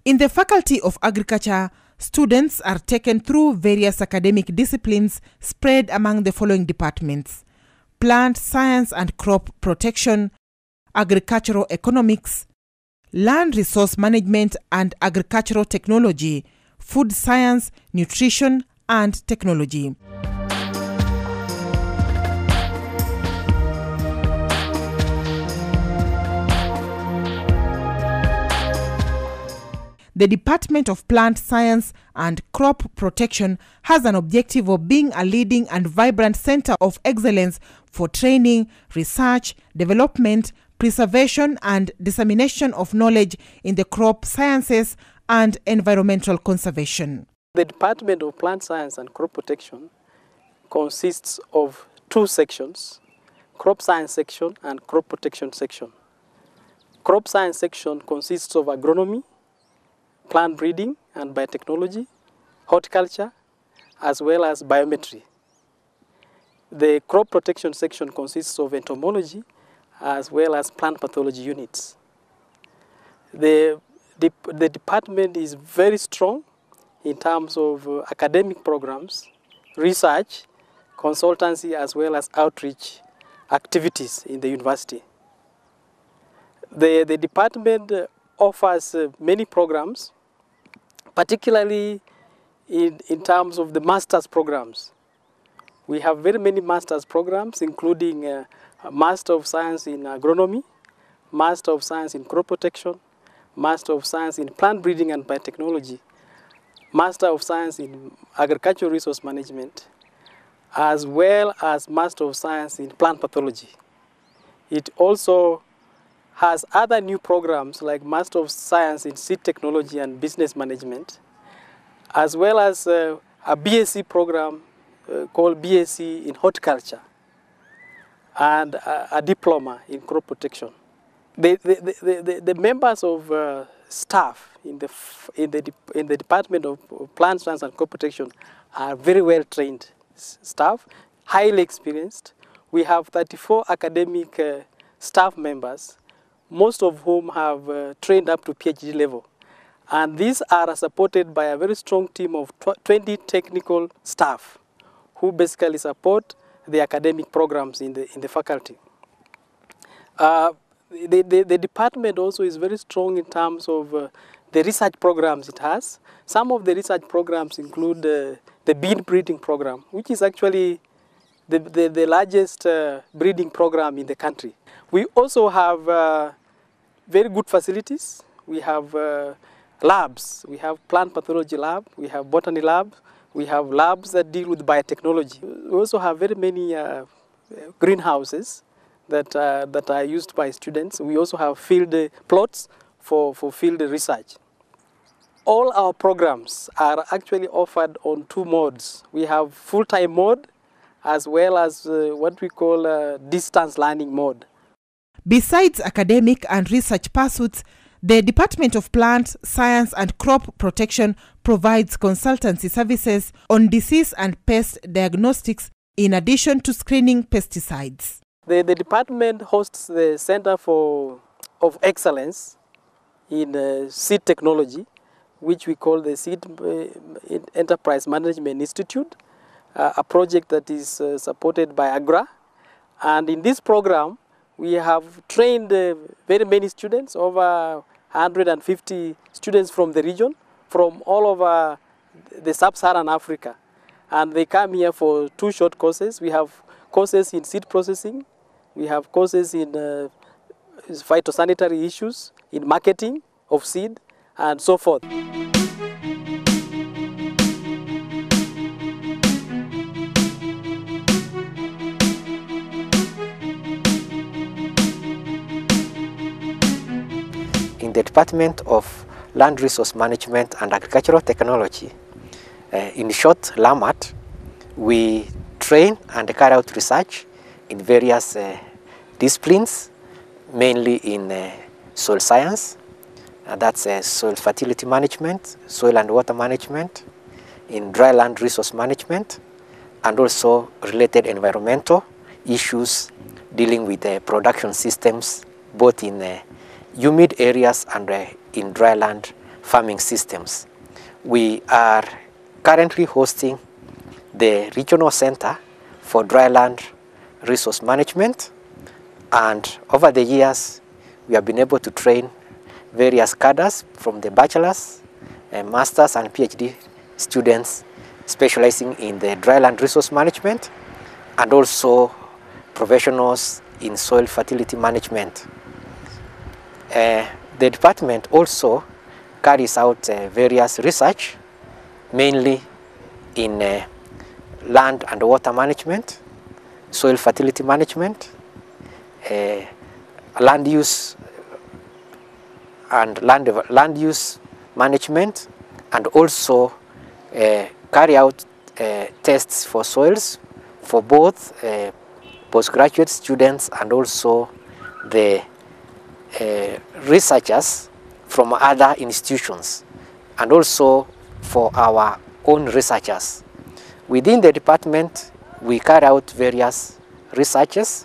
In the Faculty of Agriculture, students are taken through various academic disciplines spread among the following departments: plant science and crop protection, agricultural economics, land resource management and agricultural technology, food science, nutrition, and technology. the Department of Plant Science and Crop Protection has an objective of being a leading and vibrant center of excellence for training, research, development, preservation and dissemination of knowledge in the crop sciences and environmental conservation. The Department of Plant Science and Crop Protection consists of two sections, Crop Science section and Crop Protection section. Crop Science section consists of agronomy, plant breeding and biotechnology, horticulture, as well as biometry. The Crop Protection section consists of entomology, as well as plant pathology units. The department is very strong in terms of academic programs, research, consultancy, as well as outreach activities in the university. The department offers many programs, particularly in terms of the master's programs. We have very many master's programs, including Master of Science in Agronomy, Master of Science in Crop Protection, Master of Science in Plant Breeding and Biotechnology, Master of Science in Agricultural Resource Management, as well as Master of Science in Plant Pathology. It also has other new programs like Master of Science in Seed Technology and Business Management, as well as a BSc program called BSc in Horticulture, and a diploma in Crop Protection. The members of staff in the Department of Plant Science and Crop Protection are very well trained staff, highly experienced. We have 34 academic staff members, most of whom have trained up to PhD level. And these are supported by a very strong team of 20 technical staff who basically support the academic programs in the faculty. The department also is very strong in terms of the research programs it has. Some of the research programs include the bean breeding program, which is actually the largest breeding program in the country. We also have very good facilities. We have labs. We have plant pathology lab, we have botany lab, we have labs that deal with biotechnology. We also have very many greenhouses that are used by students. We also have field plots for field research. All our programs are actually offered on two modes. We have full-time mode as well as what we call distance learning mode. Besides academic and research pursuits, the Department of Plant Science and Crop Protection provides consultancy services on disease and pest diagnostics in addition to screening pesticides. The department hosts the Center of Excellence in Seed Technology, which we call the Seed Enterprise Management Institute, a project that is supported by AGRA. And in this program, we have trained very many students, over 150 students from the region, from all over the sub-Saharan Africa. And they come here for 2 short courses. We have courses in seed processing, we have courses in phytosanitary issues, in marketing of seed, and so forth. In the Department of Land Resource Management and Agricultural Technology, in short, LAMAT, we train and carry out research in various disciplines, mainly in soil science, that's soil fertility management, soil and water management, in dry land resource management, and also related environmental issues dealing with production systems, both in humid areas and in dry land farming systems. We are currently hosting the Regional Center for Dry Land Resource Management, and over the years we have been able to train various cadres from the bachelor's, master's and PhD students specializing in the dry land resource management, and also professionals in soil fertility management. The department also carries out various research, mainly in land and water management, soil fertility management, land use and land use management, and also carry out tests for soils for both postgraduate students and also the researchers from other institutions, and also for our own researchers. Within the department, we carry out various researches,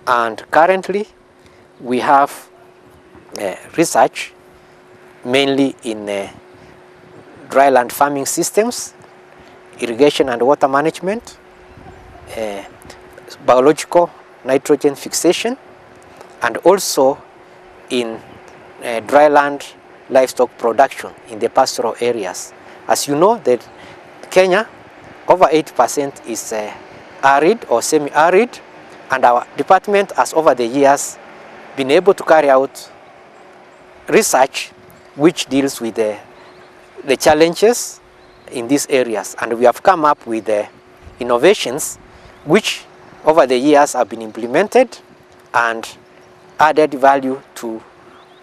and currently we have research mainly in dryland farming systems, irrigation and water management, biological nitrogen fixation, and also in dryland livestock production in the pastoral areas. As you know, that Kenya, over 80% is arid or semi-arid, and our department has over the years been able to carry out research which deals with the challenges in these areas, and we have come up with innovations which over the years have been implemented and added value to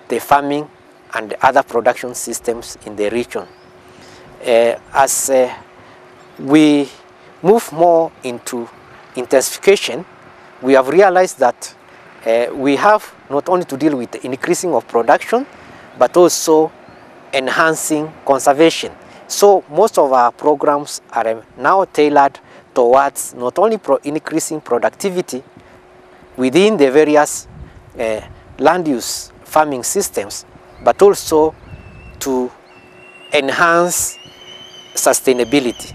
the farming and other production systems in the region. As we move more into intensification, we have realized that we have not only to deal with the increasing of production, but also enhancing conservation. So most of our programs are now tailored towards not only increasing productivity within the various land use farming systems, but also to enhance sustainability.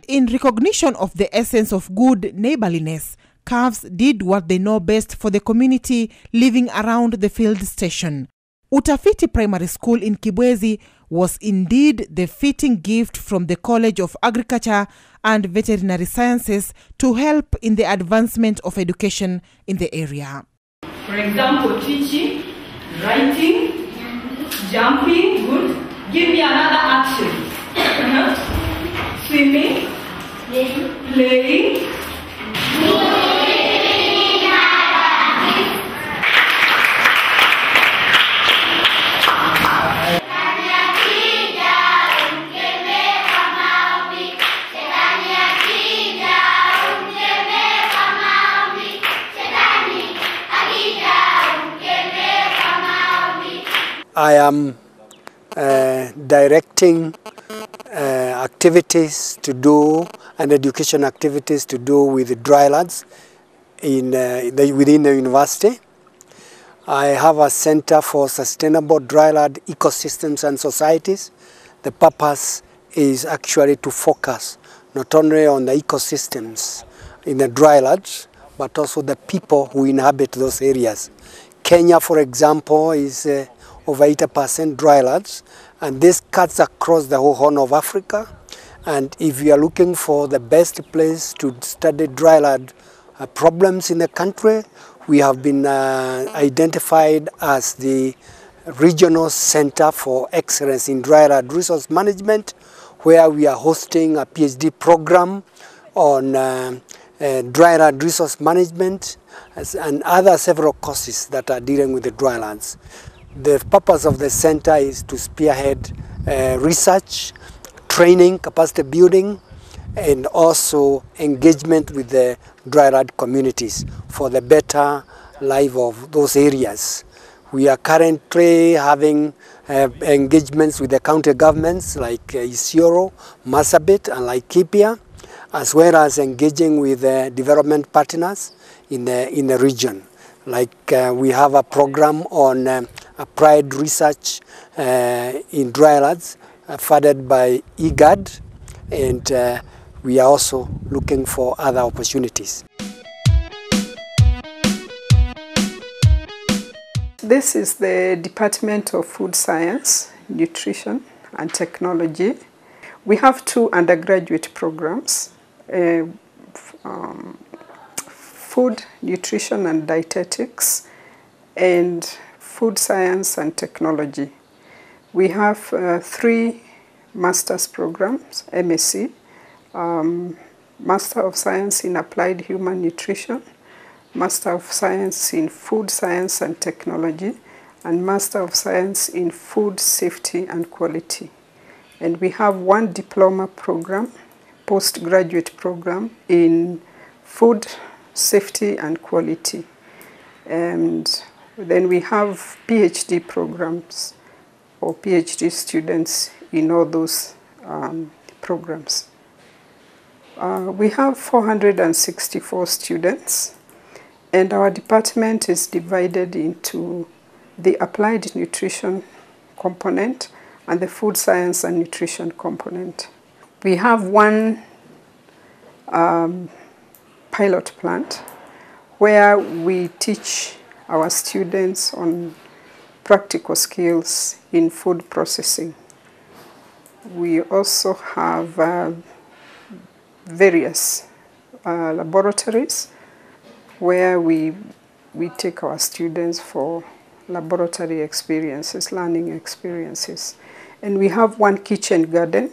In recognition of the essence of good neighborliness, CAVS did what they know best for the community living around the field station. Utafiti Primary School in Kibwezi was indeed the fitting gift from the College of Agriculture and Veterinary Sciences to help in the advancement of education in the area. For example, teaching, writing, jumping, good. Give me another action. Swimming, playing. I am directing activities to do and education activities to do with drylands within the university. I have a center for sustainable dryland ecosystems and societies. The purpose is actually to focus not only on the ecosystems in the drylands, but also the people who inhabit those areas. Kenya, for example, is over 80% drylands, and this cuts across the whole Horn of Africa. And if you are looking for the best place to study dryland problems in the country, we have been identified as the regional center for excellence in dryland resource management, where we are hosting a PhD program on dryland resource management and other several courses that are dealing with the drylands. The purpose of the center is to spearhead research, training, capacity building, and also engagement with the dryland communities for the better life of those areas. We are currently having engagements with the county governments like Isiolo, Marsabit, and Laikipia, as well as engaging with development partners in the region. Like we have a program on applied research in drylands funded by IGAD, and we are also looking for other opportunities. This is the Department of Food Science, Nutrition and Technology. We have 2 undergraduate programs, Food, Nutrition and Dietetics, and Food Science and Technology. We have 3 master's programs, MSc, Master of Science in Applied Human Nutrition, Master of Science in Food Science and Technology, and Master of Science in Food Safety and Quality. And we have 1 diploma program, postgraduate program in Food Safety and Quality. And then we have PhD programs or PhD students in all those programs. We have 464 students, and our department is divided into the Applied Nutrition component and the Food Science and Nutrition component. We have 1 pilot plant where we teach our students on practical skills in food processing. We also have various laboratories where we take our students for laboratory experiences, learning experiences. And we have 1 kitchen garden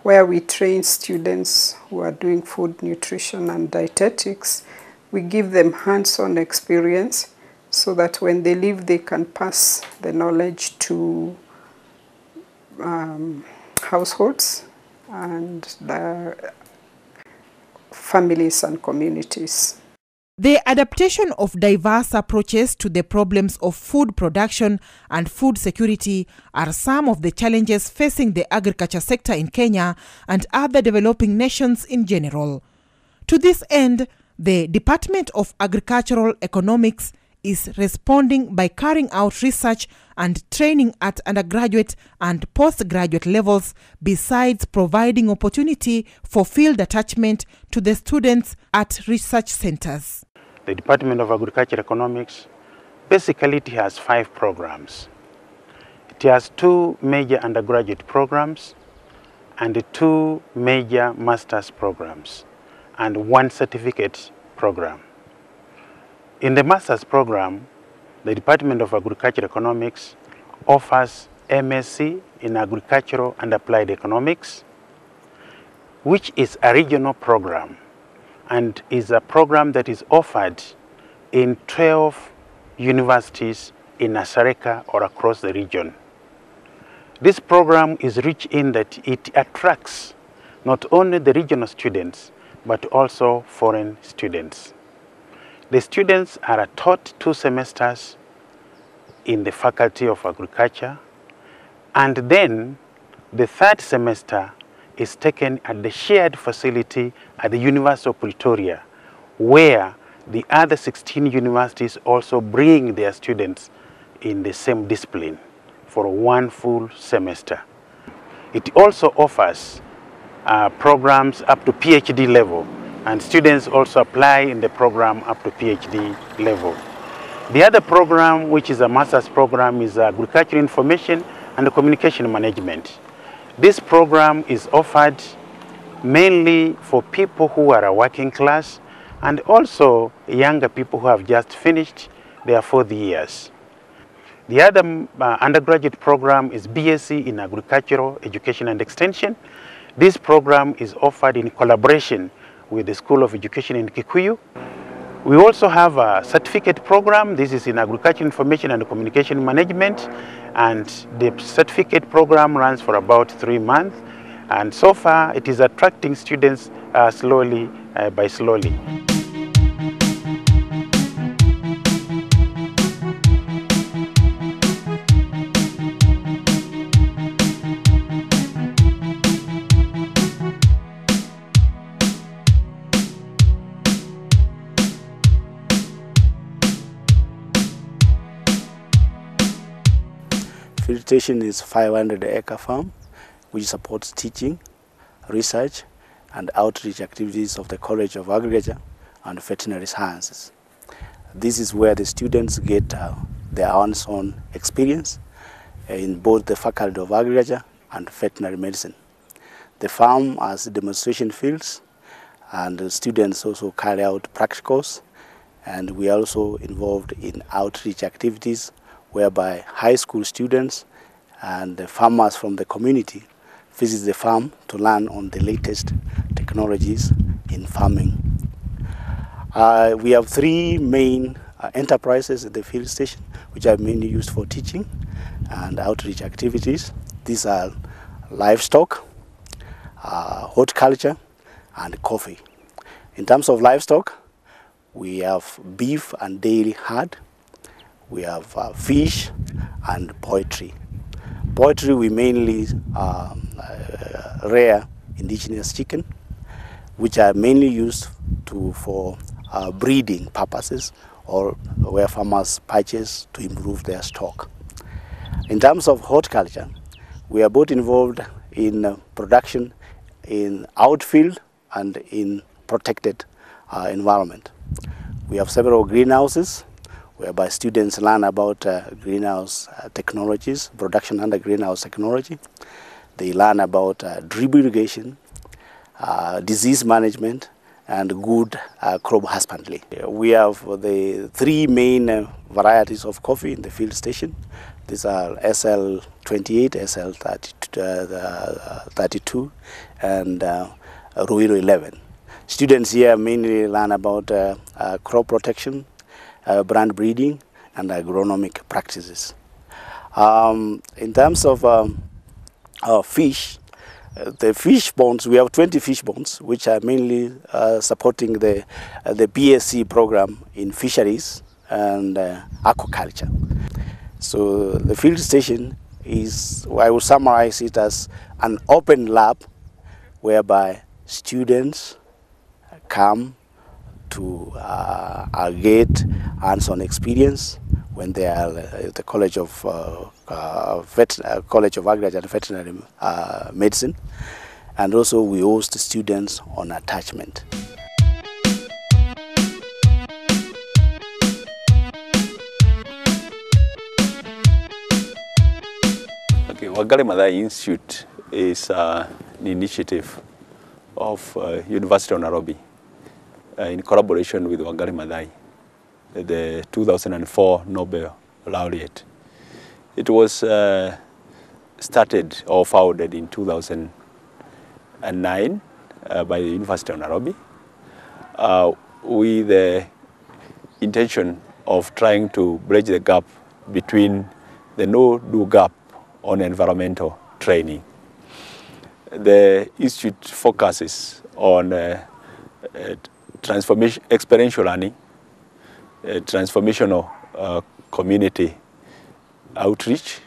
where we train students who are doing food, nutrition and dietetics. We give them hands-on experience so that when they leave, they can pass the knowledge to households and the families and communities. The adaptation of diverse approaches to the problems of food production and food security are some of the challenges facing the agriculture sector in Kenya and other developing nations in general. To this end, the Department of Agricultural Economics is responding by carrying out research and training at undergraduate and postgraduate levels, besides providing opportunity for field attachment to the students at research centers. The Department of Agricultural Economics, basically it has 5 programs. It has 2 major undergraduate programs and 2 major master's programs and 1 certificate program. In the master's program, the Department of Agricultural Economics offers MSc in Agricultural and Applied Economics, which is a regional program and is a program that is offered in 12 universities in Asareka or across the region. This program is rich in that it attracts not only the regional students, but also foreign students. The students are taught 2 semesters in the Faculty of Agriculture, and then the 3rd semester is taken at the shared facility at the University of Pretoria, where the other 16 universities also bring their students in the same discipline for 1 full semester. It also offers programs up to PhD level, and students also apply in the program up to PhD level. The other program, which is a master's program, is Agricultural Information and Communication Management. This program is offered mainly for people who are a working class and also younger people who have just finished their 4th years. The other undergraduate program is BSc in Agricultural Education and Extension. This program is offered in collaboration with the School of Education in Kikuyu. We also have a certificate program. This is in Agricultural Information and Communication Management, and the certificate program runs for about 3 months, and so far it is attracting students slowly by slowly. Field station is 500-acre farm, which supports teaching, research, and outreach activities of the College of Agriculture and Veterinary Sciences. This is where the students get their hands-on experience in both the Faculty of Agriculture and veterinary medicine. The farm has demonstration fields, and the students also carry out practicals, and we are also involved in outreach activities whereby high school students and the farmers from the community visit the farm to learn on the latest technologies in farming. We have three main enterprises at the field station, which are mainly used for teaching and outreach activities. These are livestock, horticulture, and coffee. In terms of livestock, we have beef and dairy herd, we have fish and poultry. Poultry, we mainly rear indigenous chicken, which are mainly used for breeding purposes, or where farmers purchase to improve their stock. In terms of horticulture, we are both involved in production in outfield and in protected environment. We have several greenhouses whereby students learn about greenhouse technologies, production under greenhouse technology. They learn about drip irrigation, disease management, and good crop husbandry. We have the three main varieties of coffee in the field station. These are SL28, SL32, and Ruiro 11. Students here mainly learn about crop protection, brand breeding, and agronomic practices. In terms of fish, the fish ponds, we have 20 fish ponds, which are mainly supporting the BSc program in fisheries and aquaculture. So the field station is, I would summarize it as an open lab whereby students come to get hands-on experience when they are at the College of Agriculture and Veterinary Medicine, and also we host students on attachment. Okay, Wangari Maathai Institute is an initiative of University of Nairobi in collaboration with Wangari Maathai, the 2004 Nobel laureate. It was started or founded in 2009 by the University of Nairobi with the intention of trying to bridge the gap between the no-do gap on environmental training. The institute focuses on transformation, experiential learning, transformational community outreach,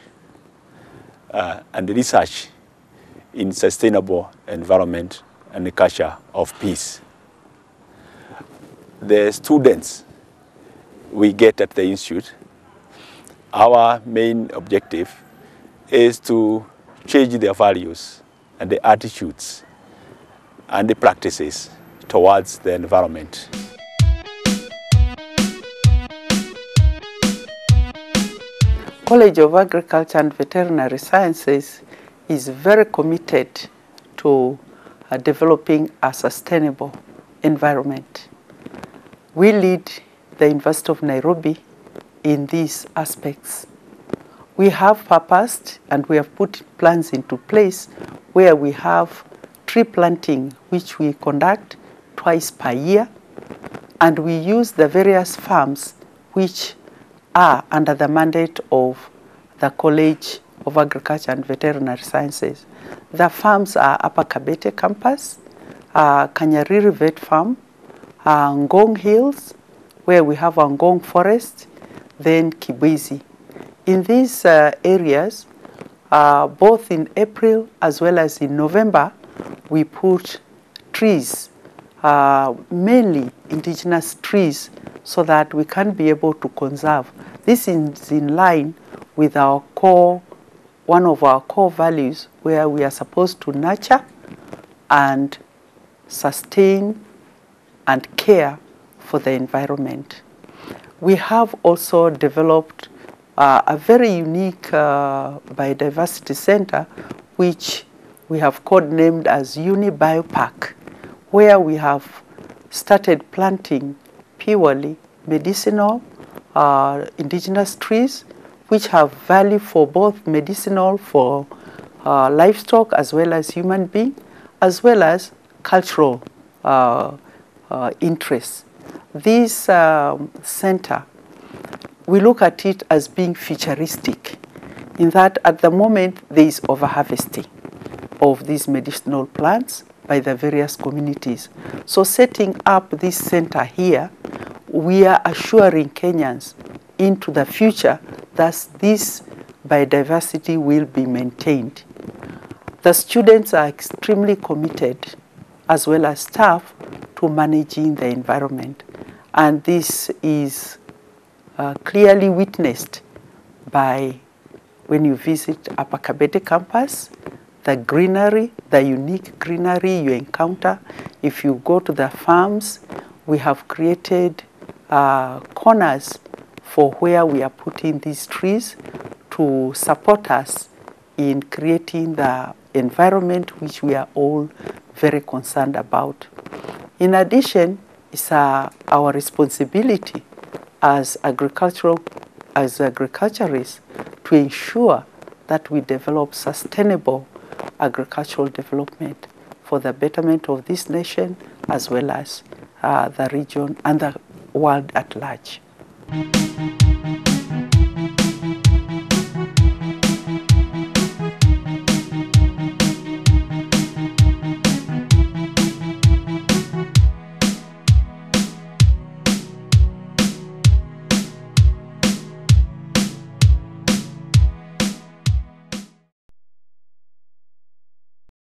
and research in sustainable environment and the culture of peace. The students we get at the institute, our main objective is to change their values and the attitudes and the practices towards the environment. College of Agriculture and Veterinary Sciences is very committed to developing a sustainable environment. We lead the University of Nairobi in these aspects. We have purposed and we have put plans into place where we have tree planting, which we conduct twice per year, and we use the various farms which are under the mandate of the College of Agriculture and Veterinary Sciences. The farms are Upper Kabete campus, Kanyariri Vet Farm, Ngong Hills, where we have Ngong Forest, then Kibwezi. In these areas, both in April as well as in November, we put trees, mainly indigenous trees, so that we can be able to conserve. This is in line with our core, one of our core values, where we are supposed to nurture and sustain and care for the environment. We have also developed a very unique biodiversity center, which we have codenamed as Uni-Biopark, where we have started planting purely medicinal indigenous trees, which have value for both medicinal, for livestock as well as human being, as well as cultural interests. This center, we look at it as being futuristic, in that at the moment there is over-harvesting of these medicinal plants by the various communities. So setting up this center here, we are assuring Kenyans into the future that this biodiversity will be maintained. The students are extremely committed, as well as staff, to managing the environment. And this is clearly witnessed by when you visit Upper Kabete campus, the greenery, the unique greenery you encounter. If you go to the farms, we have created corners for where we are putting these trees to support us in creating the environment which we are all very concerned about. In addition, it's our responsibility as agriculturists to ensure that we develop sustainable agricultural development for the betterment of this nation as well as the region and the world at large.